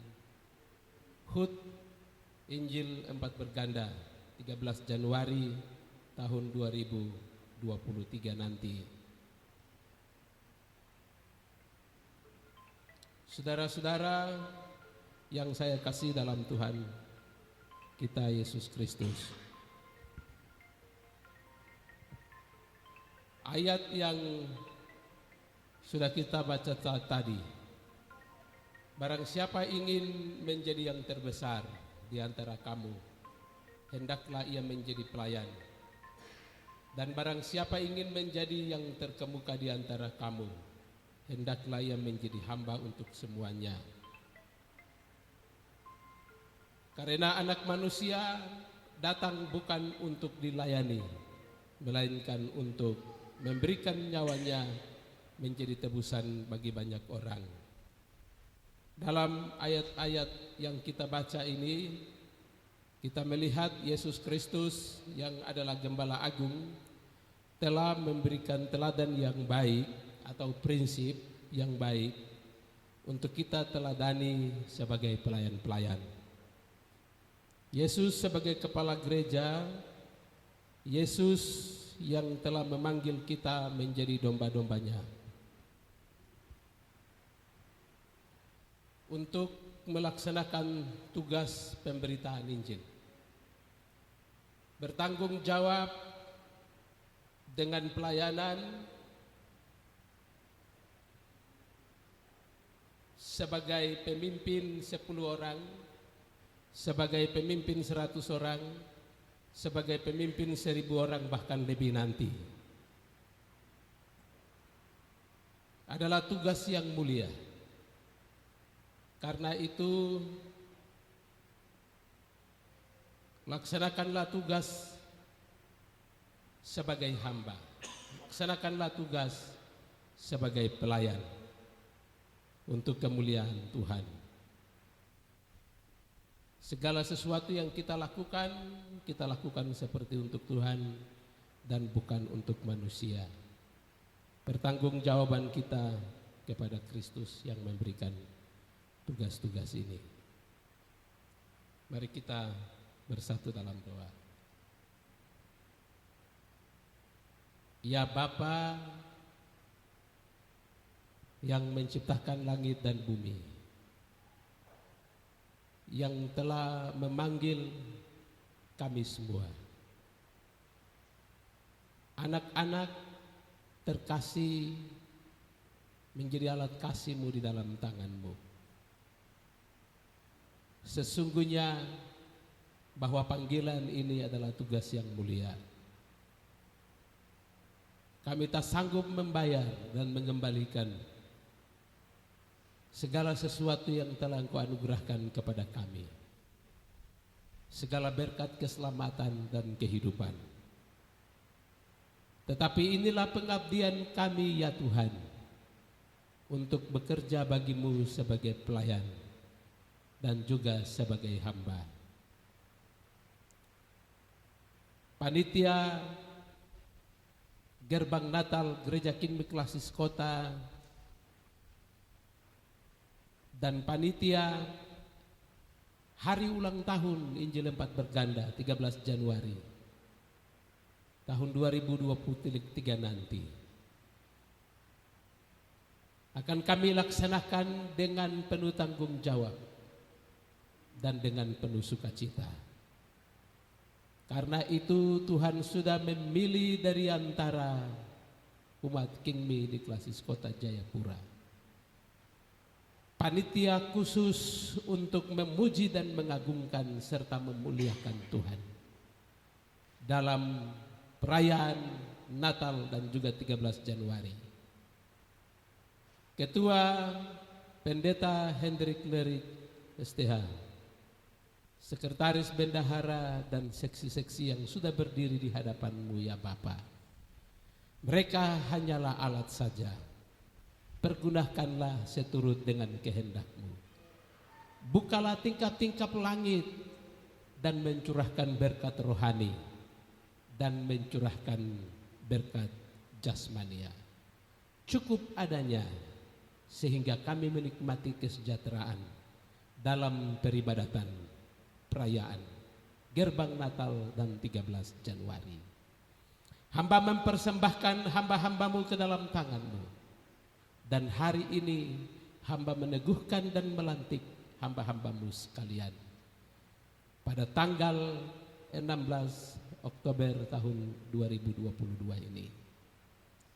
HUT Injil 4 Berganda 13 Januari tahun 2023 nanti. Saudara-saudara yang saya kasih dalam Tuhan kita Yesus Kristus, ayat yang sudah kita baca tadi, barang siapa ingin menjadi yang terbesar di antara kamu, hendaklah ia menjadi pelayan. Dan barang siapa ingin menjadi yang terkemuka di antara kamu, hendaklah ia menjadi hamba untuk semuanya. Karena Anak Manusia datang bukan untuk dilayani, melainkan untuk memberikan nyawanya menjadi tebusan bagi banyak orang. Dalam ayat-ayat yang kita baca ini, kita melihat Yesus Kristus yang adalah Gembala Agung telah memberikan teladan yang baik atau prinsip yang baik untuk kita teladani sebagai pelayan-pelayan. Yesus sebagai kepala gereja, Yesus yang telah memanggil kita menjadi domba-dombanya untuk melaksanakan tugas pemberitaan Injil, bertanggung jawab dengan pelayanan sebagai pemimpin 10 orang, sebagai pemimpin 100 orang, sebagai pemimpin 1000 orang bahkan lebih nanti. Adalah tugas yang mulia. Karena itu laksanakanlah tugas sebagai hamba, laksanakanlah tugas sebagai pelayan untuk kemuliaan Tuhan. Segala sesuatu yang kita lakukan seperti untuk Tuhan dan bukan untuk manusia. Pertanggungjawaban kita kepada Kristus yang memberikan tugas-tugas ini. Mari kita bersatu dalam doa. Ya Bapa yang menciptakan langit dan bumi, yang telah memanggil kami semua, anak-anak terkasih, menjadi alat kasih-Mu di dalam tangan-Mu. Sesungguhnya bahwa panggilan ini adalah tugas yang mulia. Kami tak sanggup membayar dan mengembalikan segala sesuatu yang telah Engkau anugerahkan kepada kami, segala berkat keselamatan dan kehidupan. Tetapi inilah pengabdian kami ya Tuhan, untuk bekerja bagi-Mu sebagai pelayan dan juga sebagai hamba. Panitia Gerbang Natal Gereja King Miklasis Kota dan panitia hari ulang tahun Injil 4 Berganda 13 Januari tahun 2023 nanti akan kami laksanakan dengan penuh tanggung jawab dan dengan penuh sukacita. Karena itu Tuhan sudah memilih dari antara umat King Mi di Klasis Kota Jayapura panitia khusus untuk memuji dan mengagungkan serta memuliakan Tuhan dalam perayaan Natal dan juga 13 Januari. Ketua Pendeta Hendrik Lerik STH, Sekretaris Bendahara dan seksi-seksi yang sudah berdiri di hadapan-Mu ya Bapa. Mereka hanyalah alat saja. Pergunakanlah seturut dengan kehendak-Mu. Bukalah tingkap-tingkap langit dan mencurahkan berkat rohani dan mencurahkan berkat jasmania. Cukup adanya sehingga kami menikmati kesejahteraan dalam peribadatan perayaan Gerbang Natal dan 13 Januari. Hamba mempersembahkan hamba-hamba-Mu ke dalam tangan-Mu, dan hari ini hamba meneguhkan dan melantik hamba-hamba-Mu sekalian pada tanggal 16 Oktober tahun 2022 ini.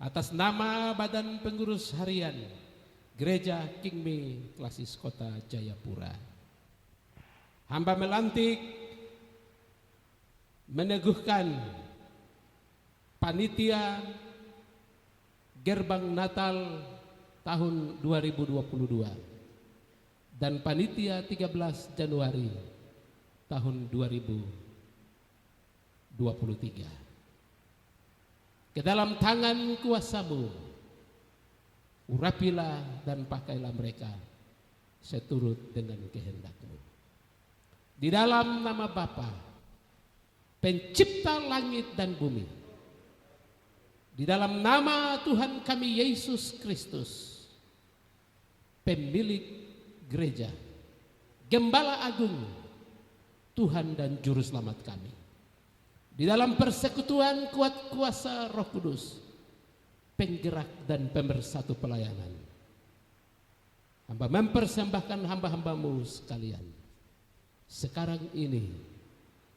Atas nama Badan Pengurus Harian Gereja King Mi Klasis Kota Jayapura, hamba melantik, meneguhkan panitia Gerbang Natal tahun 2022 dan panitia 13 Januari tahun 2023. Ke dalam tangan kuasa-Mu, urapilah dan pakailah mereka seturut dengan kehendak-Mu. Di dalam nama Bapa, Pencipta langit dan bumi, di dalam nama Tuhan kami Yesus Kristus, Pemilik gereja, Gembala Agung, Tuhan dan Juru Selamat kami, di dalam persekutuan kuat kuasa Roh Kudus, penggerak dan pemersatu pelayanan, hamba mempersembahkan hamba-hamba-Mu sekalian sekarang ini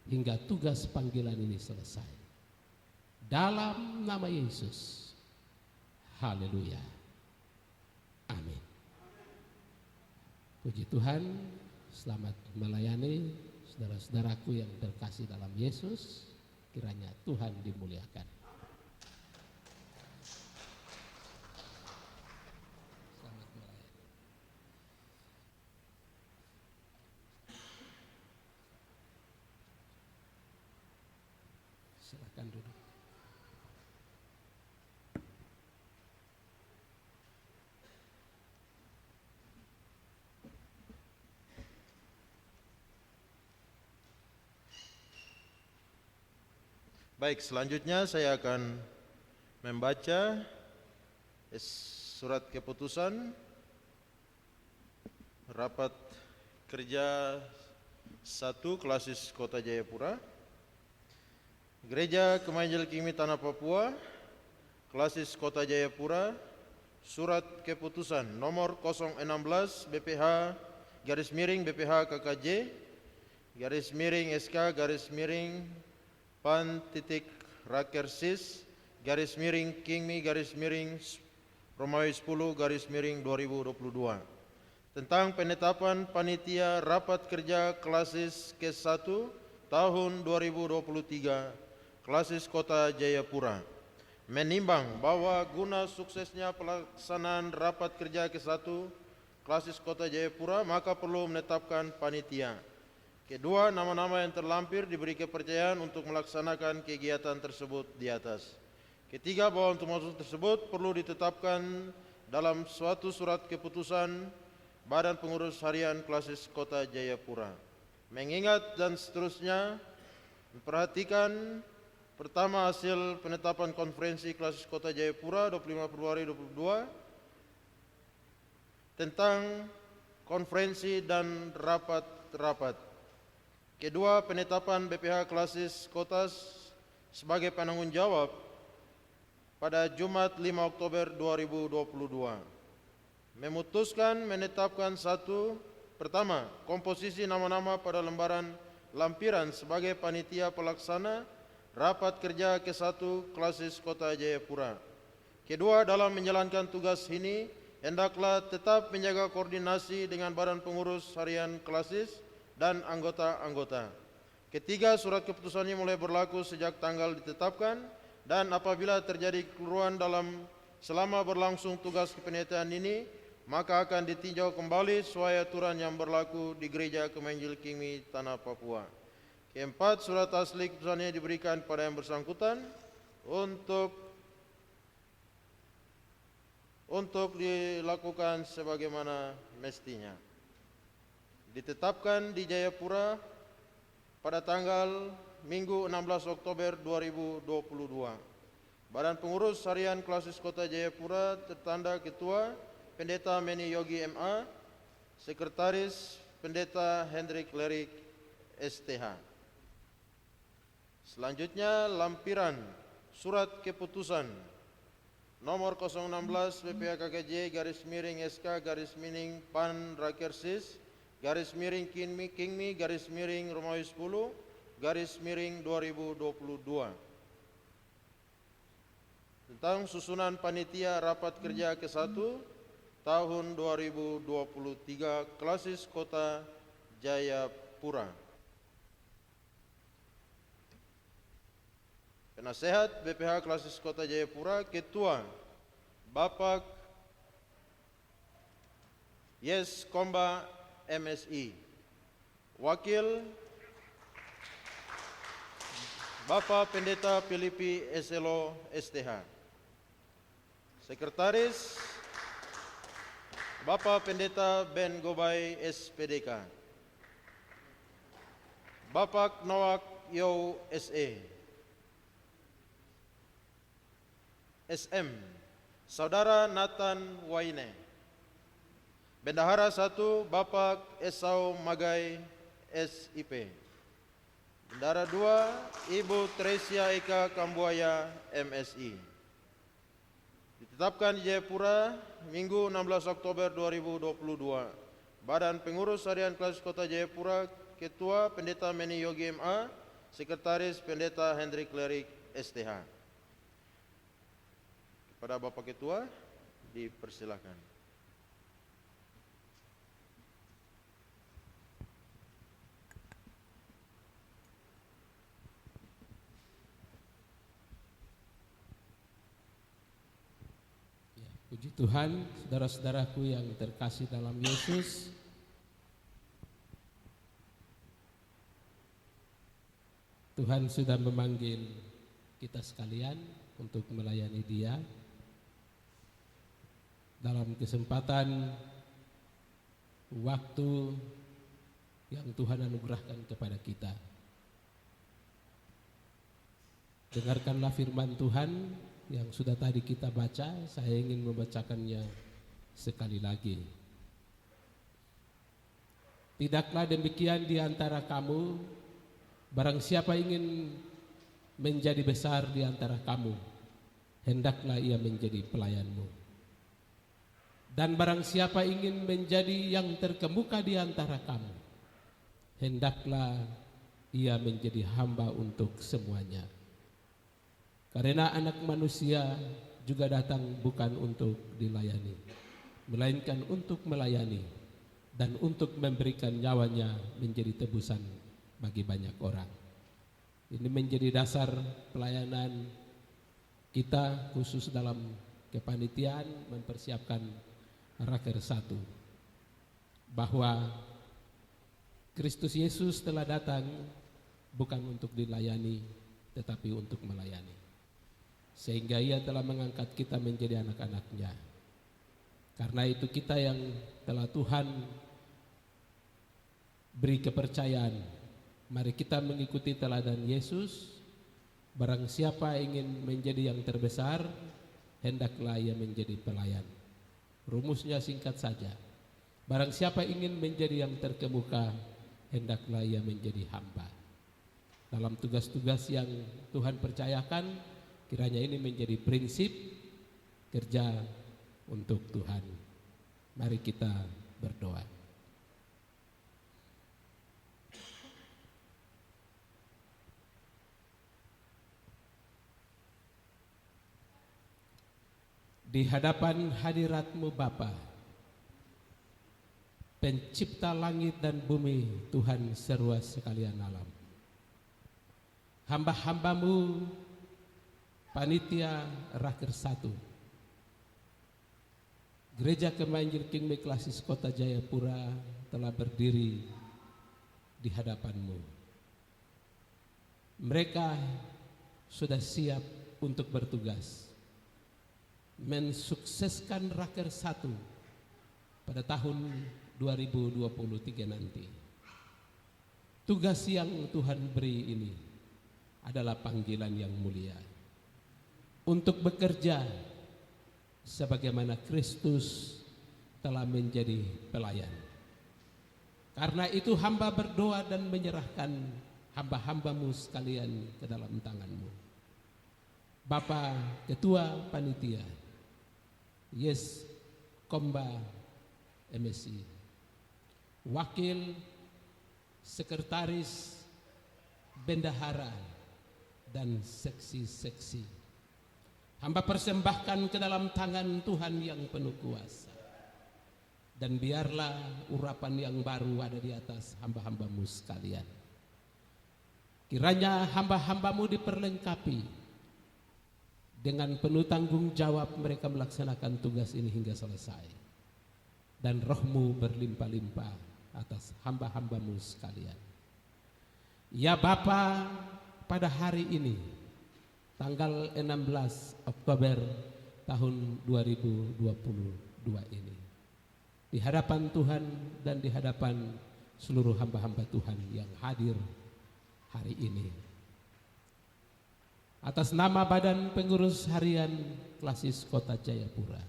hingga tugas panggilan ini selesai. Dalam nama Yesus, haleluya, amin. Puji Tuhan, selamat melayani saudara-saudaraku yang terkasih dalam Yesus. Kiranya Tuhan dimuliakan. Selamat melayani. Silakan duduk. Baik, selanjutnya saya akan membaca surat keputusan rapat kerja 1 Klasis Kota Jayapura, Gereja Kemail King Mi Tanah Papua Klasis Kota Jayapura, surat keputusan nomor 016 BPH garis miring BPH KKJ garis miring SK garis miring pan titik Rakersis garis miring Kingmi garis miring Romawi 10 garis miring 2022 tentang penetapan panitia rapat kerja klasis K1 tahun 2023 klasis Kota Jayapura, menimbang bahwa guna suksesnya pelaksanaan rapat kerja K1 klasis Kota Jayapura maka perlu menetapkan panitia. Kedua, nama-nama yang terlampir diberi kepercayaan untuk melaksanakan kegiatan tersebut di atas. Ketiga, bahwa untuk maksud tersebut perlu ditetapkan dalam suatu surat keputusan Badan Pengurus Harian Klasis Kota Jayapura. Mengingat dan seterusnya, memperhatikan pertama hasil penetapan konferensi Klasis Kota Jayapura 25 Februari 2022 tentang konferensi dan rapat-rapat. Kedua, penetapan BPH Klasis Kota sebagai penanggung jawab pada Jumat 5 Oktober 2022. Memutuskan menetapkan pertama, komposisi nama-nama pada lembaran lampiran sebagai panitia pelaksana rapat kerja K1 Klasis Kota Jayapura. Kedua, dalam menjalankan tugas ini, hendaklah tetap menjaga koordinasi dengan Badan Pengurus Harian Klasis dan anggota-anggota. Ketiga, surat keputusan ini mulai berlaku sejak tanggal ditetapkan dan apabila terjadi kekeliruan selama berlangsung tugas kepanitiaan ini, maka akan ditinjau kembali sesuai aturan yang berlaku di Gereja Kemenjil Kingmi Tanah Papua. Keempat, surat asli keputusan ini diberikan kepada yang bersangkutan untuk dilakukan sebagaimana mestinya. Ditetapkan di Jayapura pada tanggal Minggu 16 Oktober 2022. Badan Pengurus Harian Klasis Kota Jayapura tertanda Ketua Pendeta Meni Yogi MA, Sekretaris Pendeta Hendrik Lerik STH. Selanjutnya lampiran surat keputusan nomor 016 BPHKKJ garis miring SK garis miring Pan Rakersis garis miring Kingmi garis miring Romawi 10 garis miring 2022 tentang susunan panitia rapat kerja K1 tahun 2023 Klasis Kota Jayapura. Penasehat BPH Klasis Kota Jayapura, Ketua Bapak Yes Komba MSI. Wakil Bapak Pendeta Filipi Eselo STH. Sekretaris Bapak Pendeta Ben Gobay SPDK. Bapak Noak Yow SE. SM Saudara Nathan Waine. Bendahara 1 Bapak Esau Magai SIP. Bendahara 2 Ibu Tresia Eka Kambuaya MSI. Ditetapkan di Jayapura Minggu 16 Oktober 2022. Badan Pengurus Harian Klasis Kota Jayapura, Ketua Pendeta Meni Yogi MA, Sekretaris Pendeta Hendrik Lerik STH. Kepada Bapak Ketua dipersilakan. Puji Tuhan, saudara-saudaraku yang terkasih dalam Yesus. Tuhan sudah memanggil kita sekalian untuk melayani Dia dalam kesempatan waktu yang Tuhan anugerahkan kepada kita. Dengarkanlah firman Tuhan yang sudah tadi kita baca, saya ingin membacakannya sekali lagi. Tidaklah demikian di antara kamu, barang siapa ingin menjadi besar di antara kamu, hendaklah ia menjadi pelayanmu. Dan barang siapa ingin menjadi yang terkemuka di antara kamu, hendaklah ia menjadi hamba untuk semuanya. Karena anak manusia juga datang bukan untuk dilayani, melainkan untuk melayani dan untuk memberikan nyawanya menjadi tebusan bagi banyak orang. Ini menjadi dasar pelayanan kita khusus dalam kepanitiaan mempersiapkan Raker 1, bahwa Kristus Yesus telah datang bukan untuk dilayani tetapi untuk melayani, sehingga ia telah mengangkat kita menjadi anak-anaknya. Karena itu kita yang telah Tuhan beri kepercayaan, mari kita mengikuti teladan Yesus. Barang siapa ingin menjadi yang terbesar, hendaklah ia menjadi pelayan. Rumusnya singkat saja. Barang siapa ingin menjadi yang terkemuka, hendaklah ia menjadi hamba. Dalam tugas-tugas yang Tuhan percayakan, kiranya ini menjadi prinsip kerja untuk Tuhan. Mari kita berdoa. Di hadapan hadirat-Mu Bapa, Pencipta langit dan bumi, Tuhan serua sekalian alam, hamba-hamba-Mu, panitia Raker 1, Gereja Kemainjil King Meklasis Kota Jayapura telah berdiri di hadapan-Mu. Mereka sudah siap untuk bertugas mensukseskan Raker 1 pada tahun 2023 nanti. Tugas yang Tuhan beri ini adalah panggilan yang mulia untuk bekerja sebagaimana Kristus telah menjadi pelayan. Karena itu hamba berdoa dan menyerahkan hamba-hamba-Mu sekalian ke dalam tangan-Mu. Bapak Ketua Panitia, Yes Komba MSI, Wakil Sekretaris, Bendahara, dan seksi-seksi, hamba persembahkan ke dalam tangan Tuhan yang penuh kuasa. Dan biarlah urapan yang baru ada di atas hamba-hamba-Mu sekalian. Kiranya hamba-hamba-Mu diperlengkapi dengan penuh tanggung jawab mereka melaksanakan tugas ini hingga selesai. Dan roh-Mu berlimpah-limpah atas hamba-hamba-Mu sekalian. Ya Bapa, pada hari ini tanggal 16 Oktober tahun 2022 ini, di hadapan Tuhan dan di hadapan seluruh hamba-hamba Tuhan yang hadir hari ini, atas nama Badan Pengurus Harian Klasis Kota Jayapura,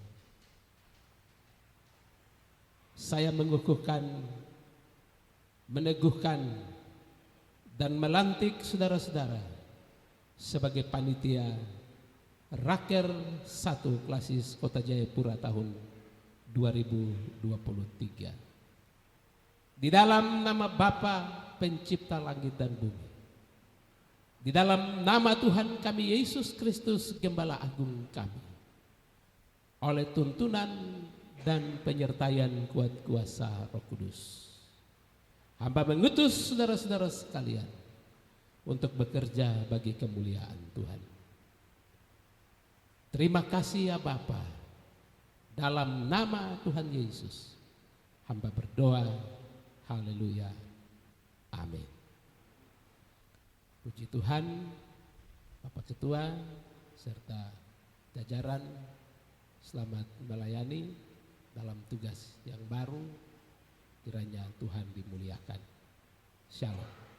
saya mengukuhkan, meneguhkan, dan melantik saudara-saudara sebagai panitia Raker 1 Klasis Kota Jayapura tahun 2023. Di dalam nama Bapa Pencipta langit dan bumi, di dalam nama Tuhan kami Yesus Kristus Gembala Agung kami, oleh tuntunan dan penyertaian kuat kuasa Roh Kudus, hamba mengutus saudara-saudara sekalian untuk bekerja bagi kemuliaan Tuhan. Terima kasih ya Bapa, dalam nama Tuhan Yesus hamba berdoa, haleluya, amin. Puji Tuhan, Bapak Ketua serta jajaran, selamat melayani dalam tugas yang baru. Kiranya Tuhan dimuliakan. Shalom.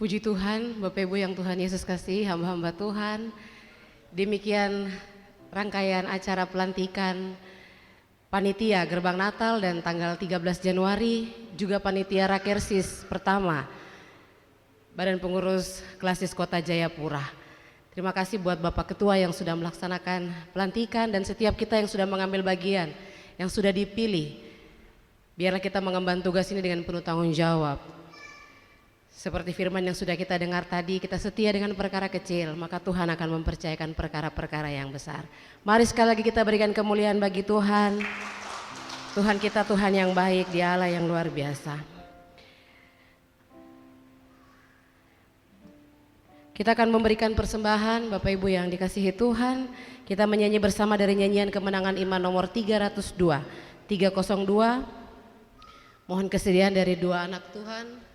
Puji Tuhan, Bapak Ibu yang Tuhan Yesus kasih, hamba-hamba Tuhan. Demikian rangkaian acara pelantikan panitia Gerbang Natal dan tanggal 13 Januari, juga panitia Rakersis pertama Badan Pengurus Klasis Kota Jayapura. Terima kasih buat Bapak Ketua yang sudah melaksanakan pelantikan dan setiap kita yang sudah mengambil bagian, yang sudah dipilih. Biarlah kita mengemban tugas ini dengan penuh tanggung jawab. Seperti firman yang sudah kita dengar tadi, kita setia dengan perkara kecil, maka Tuhan akan mempercayakan perkara-perkara yang besar. Mari sekali lagi kita berikan kemuliaan bagi Tuhan. Tuhan kita Tuhan yang baik, Dia Allah yang luar biasa. Kita akan memberikan persembahan, Bapak Ibu yang dikasihi Tuhan. Kita menyanyi bersama dari nyanyian kemenangan iman nomor 302. Mohon kesediaan dari dua anak Tuhan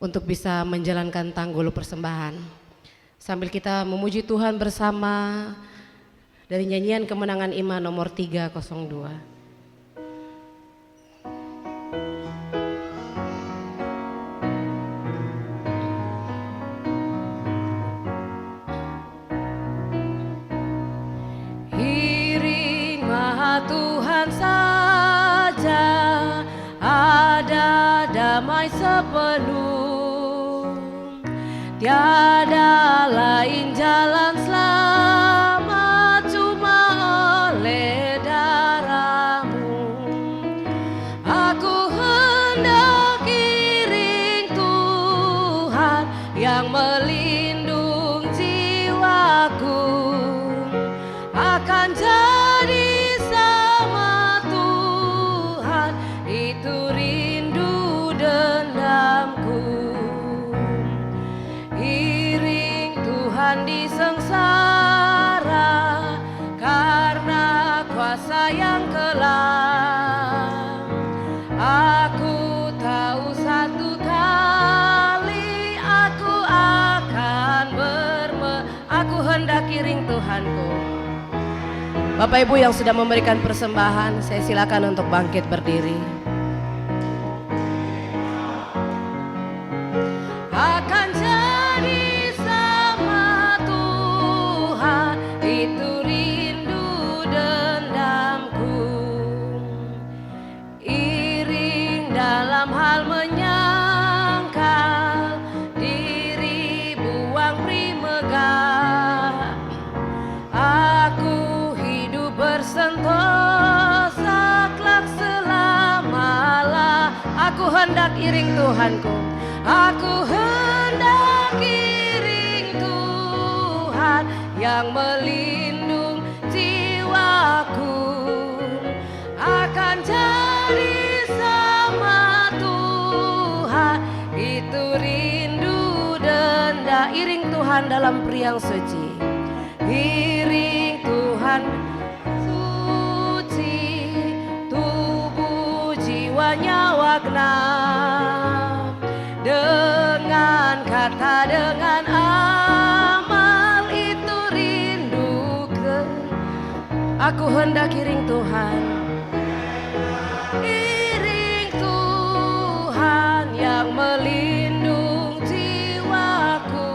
untuk bisa menjalankan tanggul persembahan. Sambil kita memuji Tuhan bersama dari nyanyian kemenangan iman nomor 302. Tuhan saja ada damai sepenuh, tiada lain jalan selamat cuma oleh darah-Mu. Aku hendak iring Tuhan yang melindung jiwaku, akan jadi di sengsara karena kuasa yang kelam. Aku tahu satu kali aku akan aku hendak iring Tuhanku. Bapak Ibu yang sudah memberikan persembahan, saya silakan untuk bangkit berdiri. Akan jadi itu rindu dendamku, iring dalam hal menyangkal diri buang primegah. Aku hidup bersentosa kelak selamalah. Aku hendak iring Tuhanku, aku hendak iring Tuhan yang melindung jiwaku, akan jadi sama Tuhan. Itu rindu denda, iring Tuhan dalam priang suci, iring Tuhan suci, tubuh jiwa nyawa genap, dengan kata dengan amal itu rindu ke. Aku hendak iring Tuhan, iring Tuhan yang melindung jiwaku,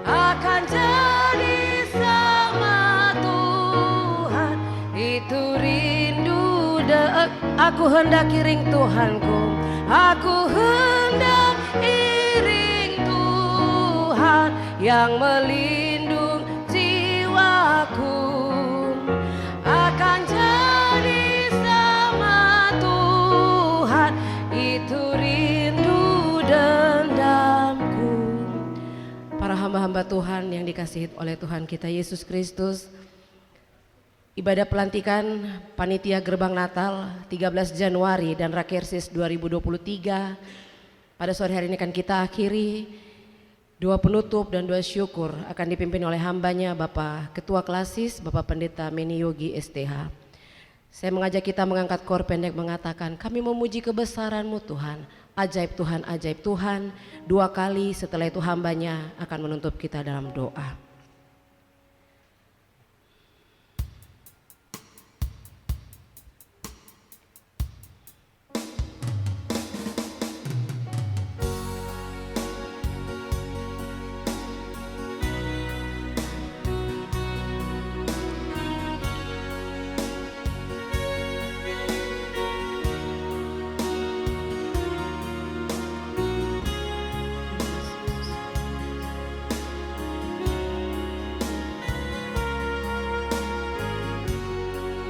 akan jadi sama Tuhan. Itu rindu aku hendak iring Tuhanku, aku hendak iring Tuhan yang melindung jiwaku, akan jadi sama Tuhan. Itu rindu dendamku. Para hamba-hamba Tuhan yang dikasihi oleh Tuhan kita Yesus Kristus, ibadah pelantikan panitia Gerbang Natal 13 Januari dan Rakersis 2023 pada sore hari ini akan kita akhiri. Doa penutup dan doa syukur akan dipimpin oleh hambanya Bapak Ketua Klasis, Bapak Pendeta Meni Yogi STH. Saya mengajak kita mengangkat kor pendek mengatakan, kami memuji kebesaran-Mu Tuhan, ajaib Tuhan, ajaib Tuhan. Dua kali setelah itu hambanya akan menutup kita dalam doa.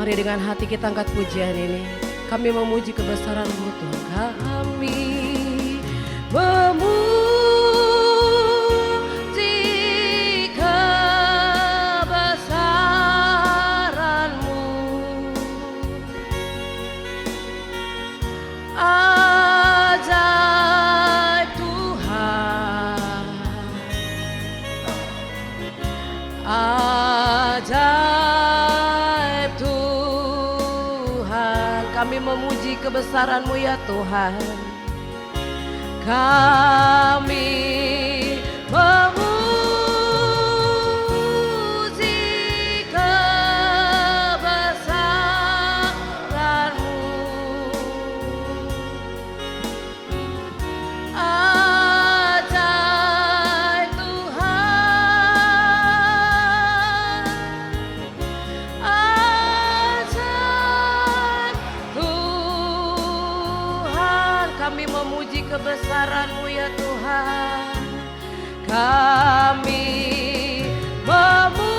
Mari dengan hati kita angkat pujian ini. Kami memuji kebesaran-Mu Tuhan. Kami memuji kebesaran-Mu. Ajaib Tuhan. Ajaib Tuhan. Kami memuji kebesaran-Mu ya Tuhan. Kami memuji kebesaran-Mu. Ajaib Tuhan. Ajaib Tuhan. Kami memuji kebesaran-Mu ya Tuhan. Kami memuji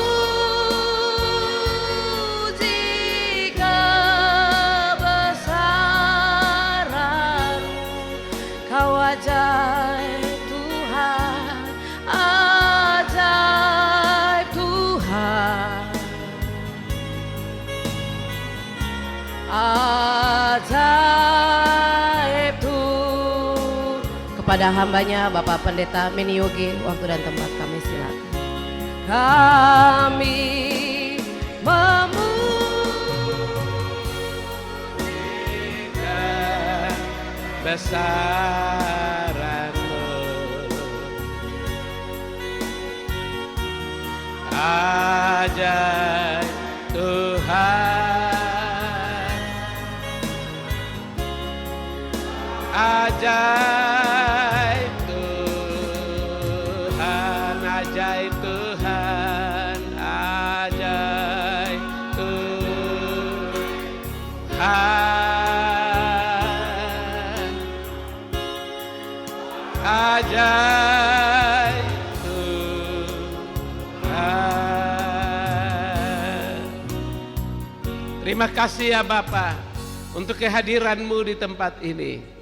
kebesaran-Mu. Kau ajaib Tuhan, ajaib Tuhan. Ajaib Tuhan. Kepada hambanya Bapak Pendeta Miniogi, waktu dan tempat kami silakan. Kami memuji kebesaran-Mu. Ajaib Tuhan. Ajaib Tuhan. Ajaib Tuhan. Ajaib Tuhan. Ajaib Tuhan. Terima kasih ya Bapa untuk kehadiran-Mu di tempat ini.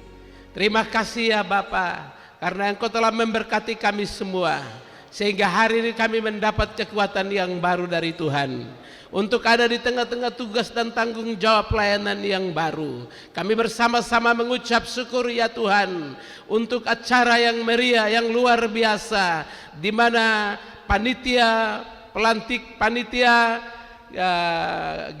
Terima kasih ya Bapa karena Engkau telah memberkati kami semua sehingga hari ini kami mendapat kekuatan yang baru dari Tuhan untuk ada di tengah-tengah tugas dan tanggung jawab pelayanan yang baru. Kami bersama-sama mengucap syukur ya Tuhan untuk acara yang meriah, yang luar biasa, di mana panitia pelantik panitia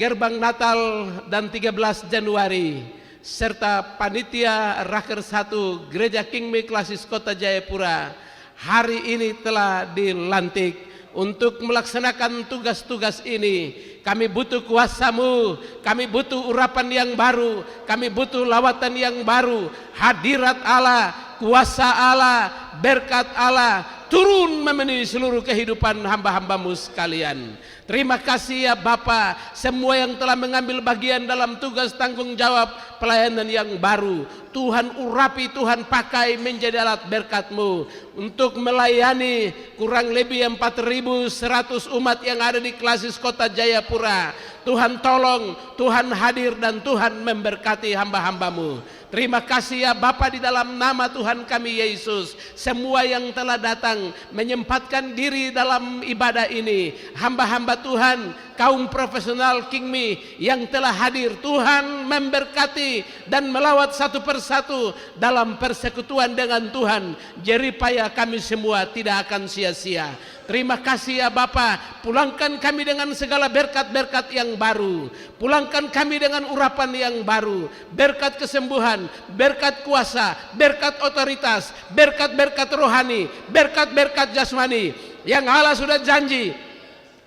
Gerbang Natal dan 13 Januari serta panitia Raker 1 Gereja King Me Klasis Kota Jayapura hari ini telah dilantik untuk melaksanakan tugas-tugas ini. Kami butuh kuasa-Mu, kami butuh urapan yang baru, kami butuh lawatan yang baru. Hadirat Allah, kuasa Allah, berkat Allah turun memenuhi seluruh kehidupan hamba-hamba-Mu sekalian. Terima kasih ya Bapa, semua yang telah mengambil bagian dalam tugas tanggung jawab pelayanan yang baru, Tuhan urapi, Tuhan pakai menjadi alat berkat-Mu untuk melayani kurang lebih 4.100 umat yang ada di Klasis Kota Jayapura. Tuhan tolong, Tuhan hadir dan Tuhan memberkati hamba-hamba-Mu. Terima kasih ya Bapa, di dalam nama Tuhan kami Yesus, semua yang telah datang menyempatkan diri dalam ibadah ini, hamba-hamba Tuhan, kaum profesional King Me yang telah hadir, Tuhan memberkati dan melawat satu persatu dalam persekutuan dengan Tuhan. Jeripaya kami semua tidak akan sia-sia. Terima kasih ya Bapa, pulangkan kami dengan segala berkat-berkat yang baru, pulangkan kami dengan urapan yang baru, berkat kesembuhan, berkat kuasa, berkat otoritas, berkat-berkat rohani, berkat-berkat jasmani yang Allah sudah janji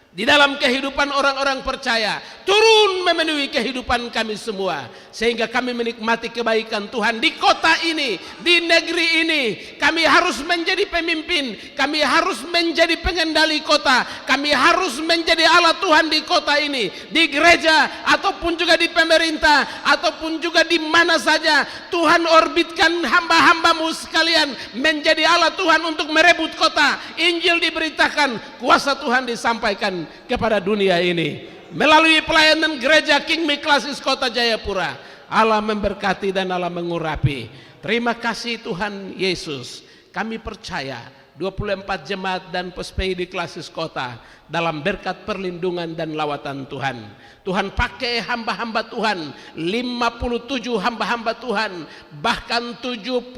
di dalam kehidupan orang-orang percaya, turun memenuhi kehidupan kami semua, sehingga kami menikmati kebaikan Tuhan di kota ini, di negeri ini. Kami harus menjadi pemimpin, kami harus menjadi pengendali kota, kami harus menjadi alat Tuhan di kota ini, di gereja ataupun juga di pemerintah ataupun juga di mana saja. Tuhan orbitkan hamba-hamba-Mu sekalian menjadi alat Tuhan untuk merebut kota. Injil diberitakan, kuasa Tuhan disampaikan kepada dunia ini. melalui pelayanan gereja King Miklasis Kota Jayapura. Allah memberkati dan Allah mengurapi. Terima kasih Tuhan Yesus. Kami percaya 24 jemaat dan PSPI di Klasis Kota dalam berkat perlindungan dan lawatan Tuhan. Tuhan pakai hamba-hamba Tuhan, 57 hamba-hamba Tuhan, bahkan 79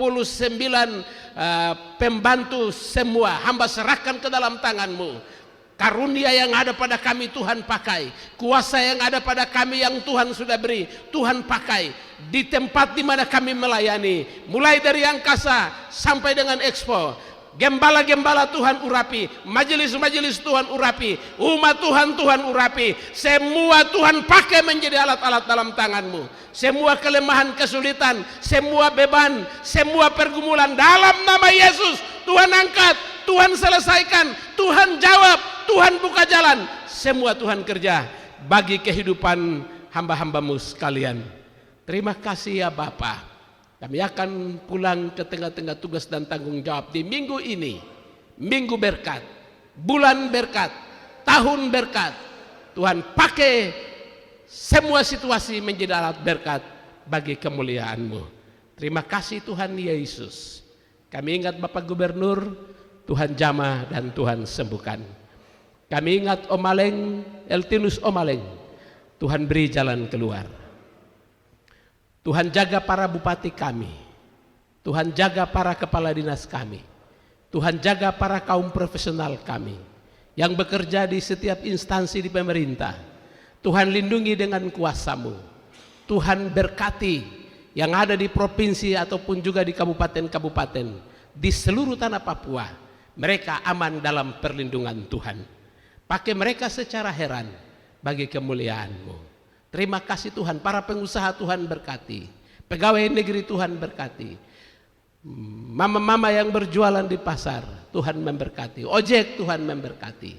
pembantu semua, hamba serahkan ke dalam tangan-Mu. Karunia yang ada pada kami Tuhan pakai, kuasa yang ada pada kami yang Tuhan sudah beri, Tuhan pakai di tempat di mana kami melayani, mulai dari angkasa sampai dengan Expo. Gembala-gembala Tuhan urapi, majelis-majelis Tuhan urapi, umat Tuhan Tuhan urapi, semua Tuhan pakai menjadi alat-alat dalam tangan-Mu. Semua kelemahan, kesulitan, semua beban, semua pergumulan dalam nama Yesus Tuhan angkat, Tuhan selesaikan, Tuhan jawab, Tuhan buka jalan. Semua Tuhan kerja bagi kehidupan hamba-hamba-Mu sekalian. Terima kasih ya Bapa. Kami akan pulang ke tengah-tengah tugas dan tanggung jawab di minggu ini. Minggu berkat, bulan berkat, tahun berkat. Tuhan pakai semua situasi menjadi alat berkat bagi kemuliaan-Mu. Terima kasih Tuhan Yesus. Kami ingat Bapak Gubernur, Tuhan jamah dan Tuhan sembuhkan. Kami ingat Om Maleng, Eltinus Om Maleng, Tuhan beri jalan keluar. Tuhan jaga para bupati kami, Tuhan jaga para kepala dinas kami, Tuhan jaga para kaum profesional kami yang bekerja di setiap instansi di pemerintah. Tuhan lindungi dengan kuasa-Mu. Tuhan berkati yang ada di provinsi ataupun juga di kabupaten-kabupaten di seluruh tanah Papua. Mereka aman dalam perlindungan Tuhan. Pakai mereka secara heran bagi kemuliaan-Mu. Terima kasih Tuhan, para pengusaha Tuhan berkati, pegawai negeri Tuhan berkati, mama-mama yang berjualan di pasar Tuhan memberkati, ojek Tuhan memberkati,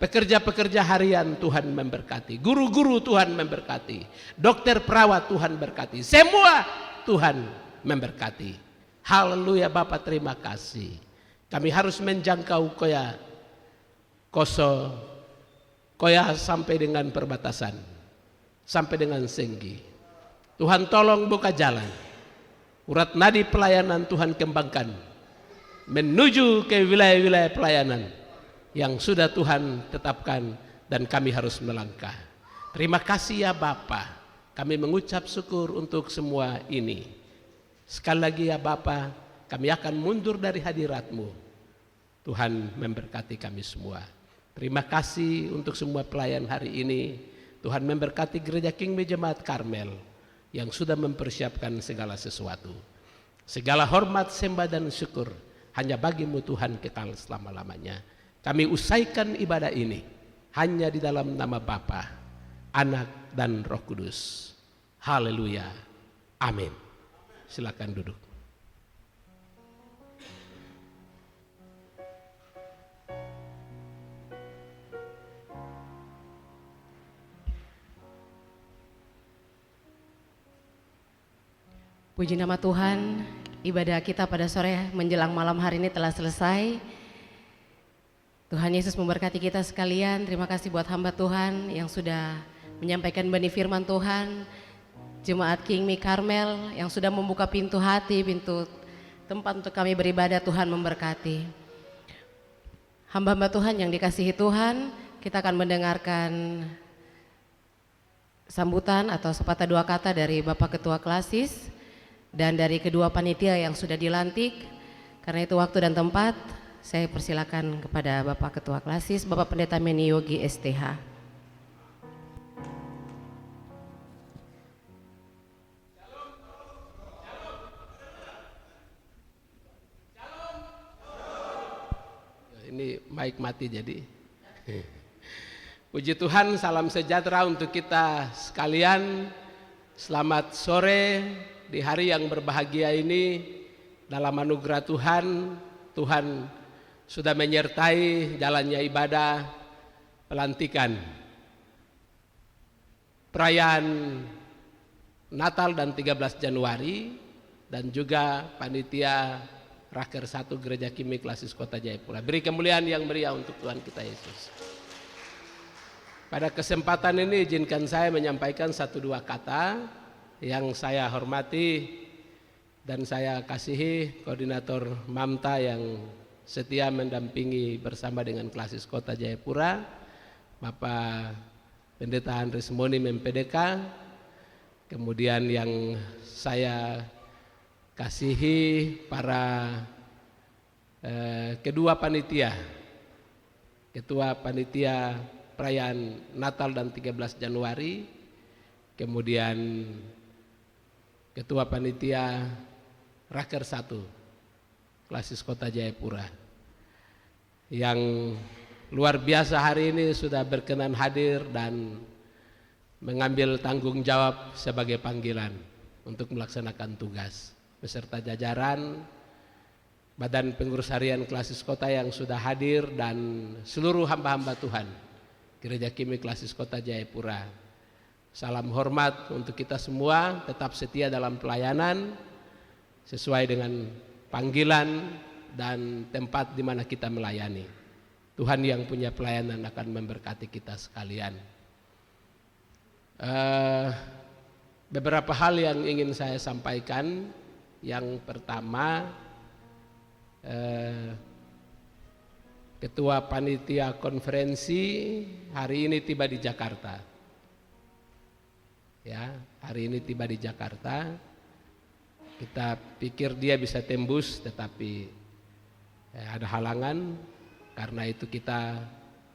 pekerja-pekerja harian Tuhan memberkati, guru-guru Tuhan memberkati, dokter perawat Tuhan berkati, semua Tuhan memberkati. Haleluya Bapak, terima kasih. Kami harus menjangkau Koya sampai dengan perbatasan, sampai dengan Senggi. Tuhan tolong buka jalan. Urat nadi pelayanan Tuhan kembangkan menuju ke wilayah-wilayah pelayanan yang sudah Tuhan tetapkan dan kami harus melangkah. Terima kasih ya Bapa. Kami mengucap syukur untuk semua ini. Sekali lagi ya Bapa, kami akan mundur dari hadirat-Mu. Tuhan memberkati kami semua. Terima kasih untuk semua pelayan hari ini. Tuhan memberkati gereja King Jemaat Karmel yang sudah mempersiapkan segala sesuatu. Segala hormat, sembah dan syukur hanya bagi-Mu Tuhan kekal selama-lamanya. Kami usaikan ibadah ini hanya di dalam nama Bapa, Anak dan Roh Kudus. Haleluya. Amin. Silakan duduk. Puji nama Tuhan, ibadah kita pada sore menjelang malam hari ini telah selesai. Tuhan Yesus memberkati kita sekalian. Terima kasih buat hamba Tuhan yang sudah menyampaikan benih firman Tuhan. Jemaat King Mi Karmel yang sudah membuka pintu hati, pintu tempat untuk kami beribadah. Tuhan memberkati. Hamba-hamba Tuhan yang dikasihi Tuhan, kita akan mendengarkan sambutan atau sepatah dua kata dari Bapak Ketua Klasis dan dari kedua panitia yang sudah dilantik. Karena itu waktu dan tempat, saya persilakan kepada Bapak Ketua Klasis, Bapak Pendeta Meni Yogi STH. Ini mic mati jadi. Puji Tuhan, salam sejahtera untuk kita sekalian. Selamat sore di hari yang berbahagia ini. Dalam anugerah Tuhan, Tuhan sudah menyertai jalannya ibadah pelantikan perayaan Natal dan 13 Januari dan juga panitia Raker 1 Gereja King Miklasis Kota Jayapura. Beri kemuliaan yang meriah untuk Tuhan kita Yesus. Pada kesempatan ini izinkan saya menyampaikan 1-2 kata yang saya hormati dan saya kasihi Koordinator Mamta yang setia mendampingi bersama dengan Klasis Kota Jayapura, Bapak Pendeta Andres Moni MPDK, kemudian yang saya kasihi para kedua panitia, Ketua Panitia perayaan Natal dan 13 Januari, kemudian Ketua Panitia Raker 1 Klasis Kota Jayapura yang luar biasa hari ini sudah berkenan hadir dan mengambil tanggung jawab sebagai panggilan untuk melaksanakan tugas beserta jajaran Badan Pengurus Harian Klasis Kota yang sudah hadir dan seluruh hamba-hamba Tuhan Gereja Kimi Klasis Kota Jayapura. Salam hormat untuk kita semua, tetap setia dalam pelayanan sesuai dengan panggilan dan tempat di mana kita melayani. Tuhan yang punya pelayanan akan memberkati kita sekalian. Beberapa hal yang ingin saya sampaikan. Yang pertama, Ketua Panitia Konferensi hari ini tiba di Jakarta. Ya, hari ini tiba di Jakarta. Kita pikir dia bisa tembus, tetapi ada halangan. Karena itu kita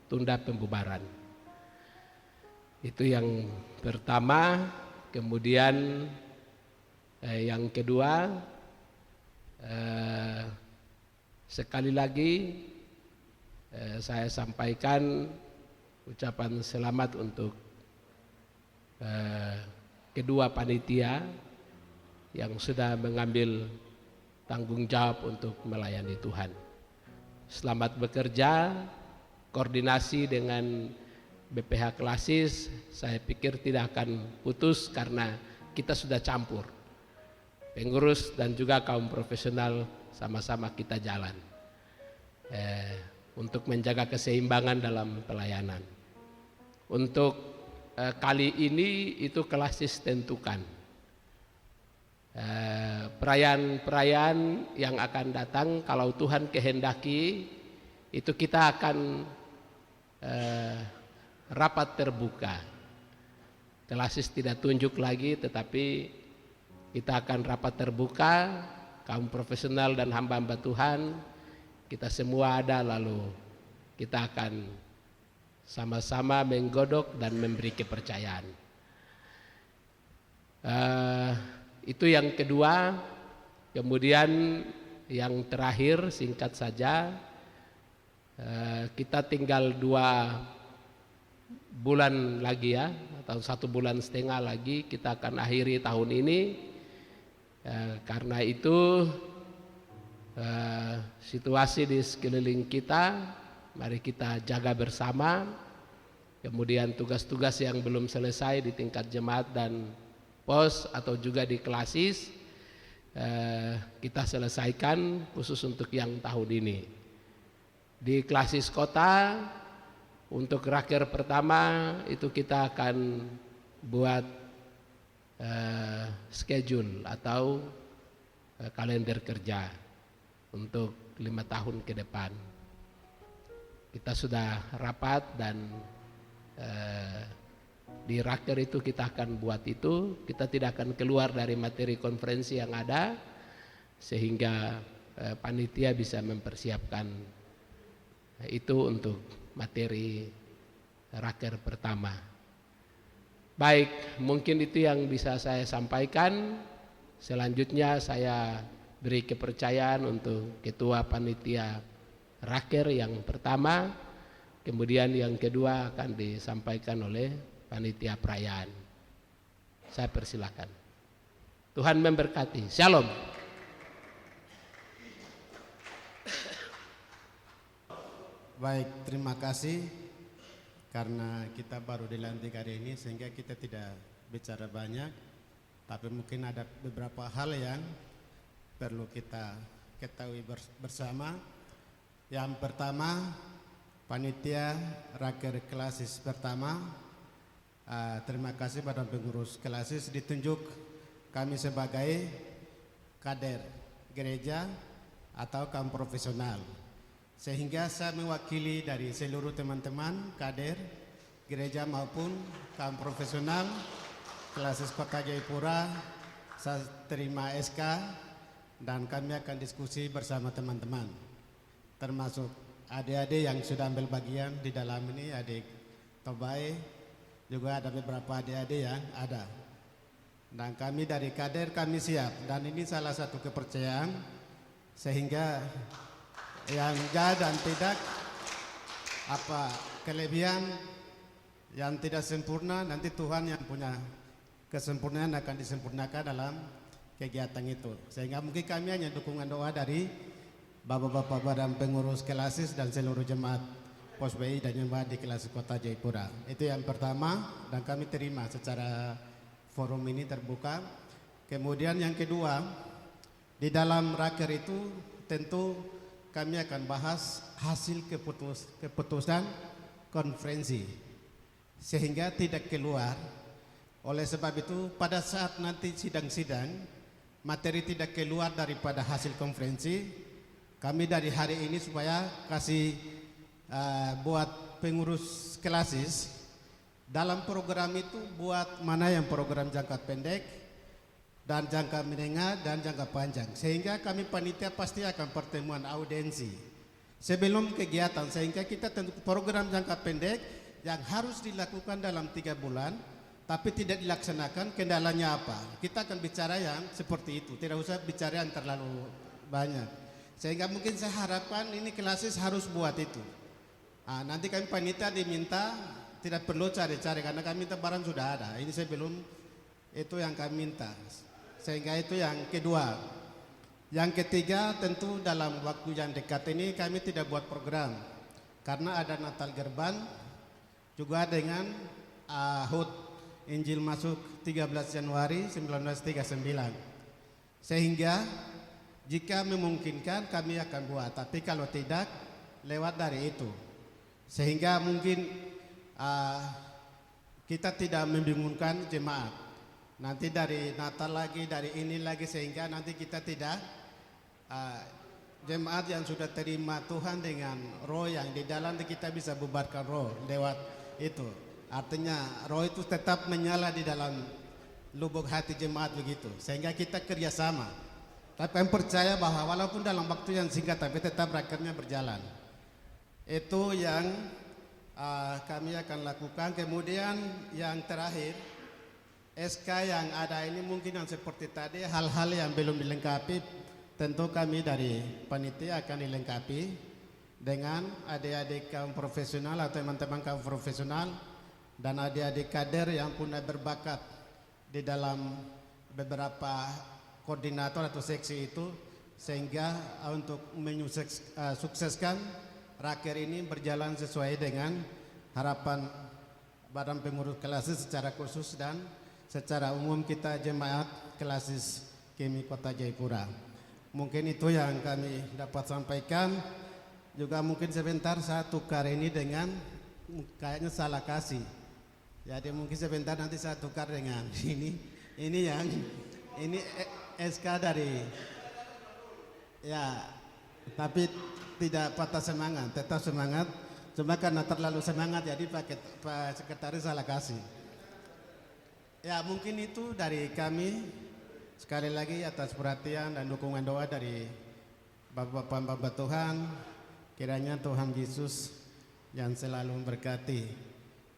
tunda pembubaran. Itu yang pertama. Kemudian yang kedua, sekali lagi saya sampaikan ucapan selamat untuk kedua panitia yang sudah mengambil tanggung jawab untuk melayani Tuhan. Selamat bekerja, koordinasi dengan BPH Klasis saya pikir tidak akan putus karena kita sudah campur. Pengurus dan juga kaum profesional sama-sama kita jalan untuk menjaga keseimbangan dalam pelayanan. Untuk kali ini itu Klasis tentukan perayaan yang akan datang kalau Tuhan kehendaki itu kita akan rapat terbuka. Klasis tidak tunjuk lagi, tetapi kita akan rapat terbuka, kaum profesional dan hamba-hamba Tuhan, kita semua ada, lalu kita akan sama-sama menggodok dan memberi kepercayaan. Itu yang kedua. Kemudian yang terakhir singkat saja, kita tinggal 2 bulan lagi ya, atau 1,5 bulan lagi kita akan akhiri tahun ini. Karena itu situasi di sekeliling kita mari kita jaga bersama. Kemudian tugas-tugas yang belum selesai di tingkat jemaat dan pos atau juga di Klasis kita selesaikan khusus untuk yang tahun ini. Di Klasis Kota untuk raker pertama itu kita akan buat schedule atau kalender kerja untuk 5 tahun ke depan. Kita sudah rapat dan di raker itu kita akan buat itu. Kita tidak akan keluar dari materi konferensi yang ada sehingga panitia bisa mempersiapkan itu untuk materi raker pertama. Baik, mungkin itu yang bisa saya sampaikan. Selanjutnya saya beri kepercayaan untuk Ketua Panitia Raker yang pertama, kemudian yang kedua akan disampaikan oleh Panitia Perayaan. Saya persilakan. Tuhan memberkati. Shalom. Baik, terima kasih. Karena kita baru dilantik hari ini sehingga kita tidak bicara banyak, tapi mungkin ada beberapa hal yang perlu kita ketahui bersama. Yang pertama, panitia raker klasis pertama. Terima kasih pada pengurus klasis ditunjuk kami sebagai kader gereja atau kaum profesional. Sehingga saya mewakili dari seluruh teman-teman kader gereja maupun kaum profesional klasis Kota Jayapura. Saya terima SK dan kami akan diskusi bersama teman-teman, termasuk adik-adik yang sudah ambil bagian di dalam ini, adik Tobai, juga ada beberapa adik-adik yang ada. Dan kami dari kader kami siap, dan ini salah satu kepercayaan sehingga yang ja dan tidak kelebihan yang tidak sempurna, nanti Tuhan yang punya kesempurnaan akan disempurnakan dalam kegiatan itu. Sehingga mungkin kami hanya dukungan doa dari Bapak-bapak badan pengurus klasis dan seluruh jemaat Pos BI dan jemaat di klasis Kota Jayapura. Itu yang pertama, dan kami terima secara forum ini terbuka. Kemudian yang kedua, di dalam raker itu tentu kami akan bahas hasil keputusan konferensi sehingga tidak keluar. Oleh sebab itu pada saat nanti sidang-sidang materi tidak keluar daripada hasil konferensi, kami dari hari ini supaya kasih buat pengurus klasis dalam program itu buat mana yang program jangka pendek dan jangka menengah dan jangka panjang, sehingga kami panitia pasti akan pertemuan audiensi sebelum kegiatan, sehingga kita tentu program jangka pendek yang harus dilakukan dalam 3 bulan tapi tidak dilaksanakan, kendalanya apa, kita akan bicara yang seperti itu, tidak usah bicara yang terlalu banyak. Sehingga mungkin saya harapkan ini klasis harus buat itu. Nanti kami panitia diminta tidak perlu cari-cari karena kami minta barang sudah ada. Ini sebelum itu yang kami minta. Sehingga itu yang kedua. Yang ketiga tentu dalam waktu yang dekat ini kami tidak buat program karena ada Natal Gerban juga dengan HUT Injil masuk 13 Januari 1939. Sehingga jika memungkinkan kami akan buat, tapi kalau tidak lewat dari itu. Sehingga mungkin kita tidak membingungkan jemaat. Nanti dari Natal lagi, dari ini lagi, sehingga nanti kita tidak jemaat yang sudah terima Tuhan dengan roh yang di dalam, kita bisa bubarkan roh lewat itu. Artinya roh itu tetap menyala di dalam lubuk hati jemaat begitu. Sehingga kita kerjasama. Tapi kami percaya bahwa walaupun dalam waktu yang singkat tapi tetap rakernya berjalan. Itu yang kami akan lakukan. Kemudian yang terakhir, SK yang ada ini mungkin yang seperti tadi, hal-hal yang belum dilengkapi, tentu kami dari panitia akan dilengkapi dengan adik-adik kaum profesional atau teman-teman kaum profesional dan adik-adik kader yang punya berbakat di dalam beberapa koordinator atau seksi itu, sehingga untuk menyukseskan raker ini berjalan sesuai dengan harapan badan pengurus klasis secara khusus dan secara umum kita jemaat klasis KMI Kota Jayapura. Mungkin itu yang kami dapat sampaikan. Juga mungkin sebentar saya tukar ini dengan kayaknya salah kasih. Jadi mungkin sebentar nanti saya tukar dengan ini yang ini SK dari ya, tapi tidak patah semangat, tetap semangat. Cuma karena terlalu semangat jadi Pak Sekretaris salah kasih. Ya mungkin itu dari kami. Sekali lagi atas perhatian dan dukungan doa dari Bapak-bapak Tuhan. Kiranya Tuhan Yesus yang selalu memberkati.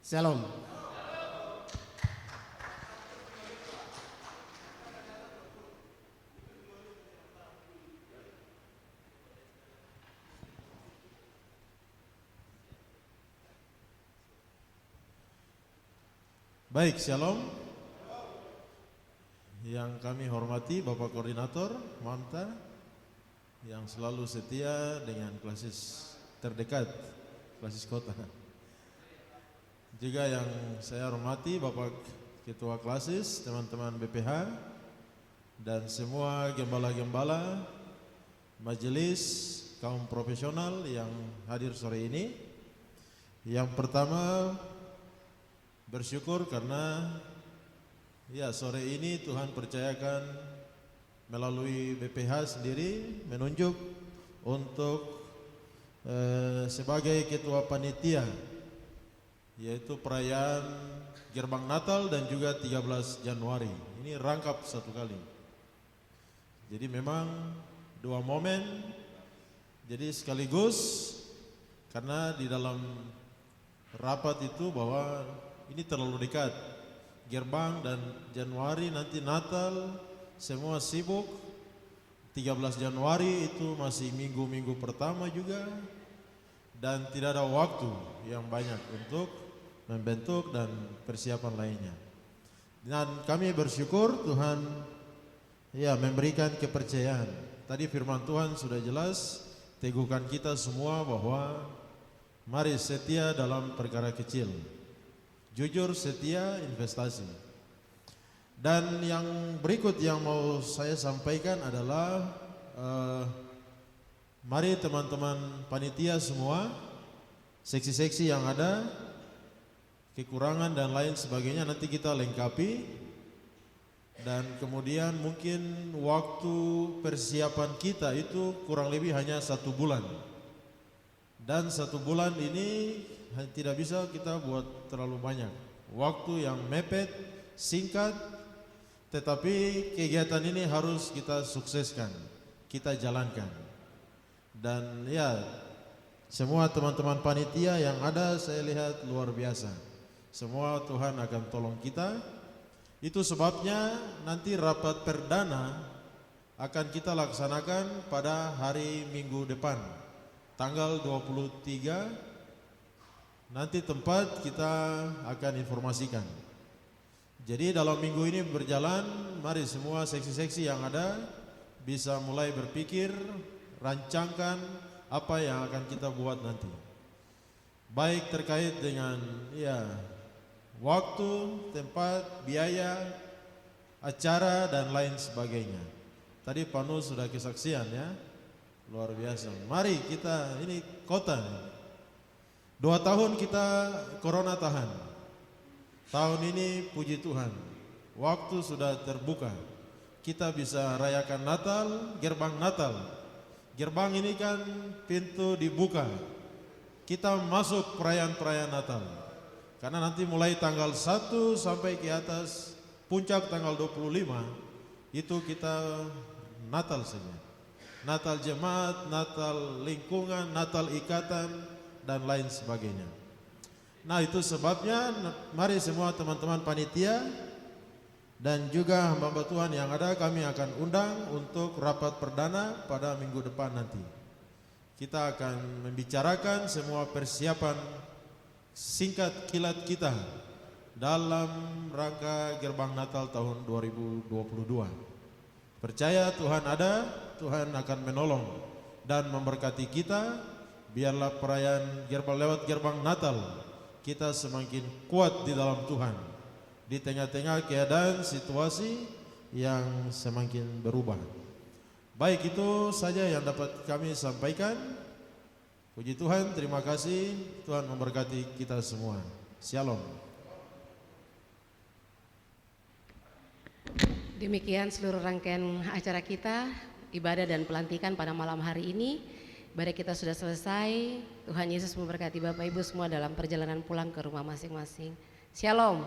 Shalom. Baik, shalom. Yang kami hormati Bapak Koordinator Manta yang selalu setia dengan klasis terdekat, klasis kota. Juga yang saya hormati Bapak Ketua Klasis, teman-teman BPH, dan semua gembala-gembala, majelis, kaum profesional yang hadir sore ini. Yang pertama, bersyukur karena ya sore ini Tuhan percayakan melalui BPH sendiri menunjuk untuk sebagai ketua panitia, yaitu perayaan Gerbang Natal dan juga 13 Januari. Ini rangkap satu kali. Jadi memang dua momen, jadi sekaligus, karena di dalam rapat itu bahwa ini terlalu dekat. Gerbang dan Januari nanti Natal, semua sibuk. 13 Januari itu masih minggu-minggu pertama juga, dan tidak ada waktu yang banyak untuk membentuk dan persiapan lainnya. Dan kami bersyukur Tuhan ya memberikan kepercayaan. Tadi firman Tuhan sudah jelas, teguhkan kita semua bahwa mari setia dalam perkara kecil, jujur setia investasi. Dan yang berikut yang mau saya sampaikan adalah mari teman-teman panitia semua, seksi-seksi yang ada, kekurangan dan lain sebagainya nanti kita lengkapi. Dan kemudian mungkin waktu persiapan kita itu kurang lebih hanya 1 bulan. Dan 1 bulan ini tidak bisa kita buat terlalu banyak. Waktu yang mepet, singkat, tetapi kegiatan ini harus kita sukseskan, kita jalankan. Dan ya, semua teman-teman panitia yang ada saya lihat luar biasa. Semua Tuhan akan tolong kita. Itu sebabnya nanti rapat perdana akan kita laksanakan pada hari Minggu depan, tanggal 23. Nanti tempat kita akan informasikan. Jadi dalam minggu ini berjalan, mari semua seksi-seksi yang ada bisa mulai berpikir, rancangkan apa yang akan kita buat nanti. Baik terkait dengan ya waktu, tempat, biaya, acara dan lain sebagainya. Tadi Panu sudah kesaksian ya, luar biasa. Mari kita, ini kota 2 tahun kita corona tahan. Tahun ini puji Tuhan, waktu sudah terbuka. Kita bisa rayakan Natal, gerbang Natal. Gerbang ini kan pintu dibuka. Kita masuk perayaan-perayaan Natal. Karena nanti mulai tanggal 1 sampai ke atas, puncak tanggal 25, itu kita Natal saja. Natal jemaat, Natal lingkungan, Natal ikatan, dan lain sebagainya. Nah itu sebabnya mari semua teman-teman panitia dan juga hamba Tuhan yang ada kami akan undang untuk rapat perdana pada minggu depan nanti. Kita akan membicarakan semua persiapan singkat kilat kita dalam rangka Gerbang Natal tahun 2022. Percaya Tuhan ada, Tuhan akan menolong dan memberkati kita. Biarlah perayaan lewat Gerbang Natal kita semakin kuat di dalam Tuhan di tengah-tengah keadaan situasi yang semakin berubah. Baik, itu saja yang dapat kami sampaikan. Puji Tuhan, terima kasih. Tuhan memberkati kita semua. Shalom. Demikian seluruh rangkaian acara kita, ibadah dan pelantikan pada malam hari ini. Ibadah kita sudah selesai. Tuhan Yesus memberkati Bapak Ibu semua dalam perjalanan pulang ke rumah masing-masing. Shalom.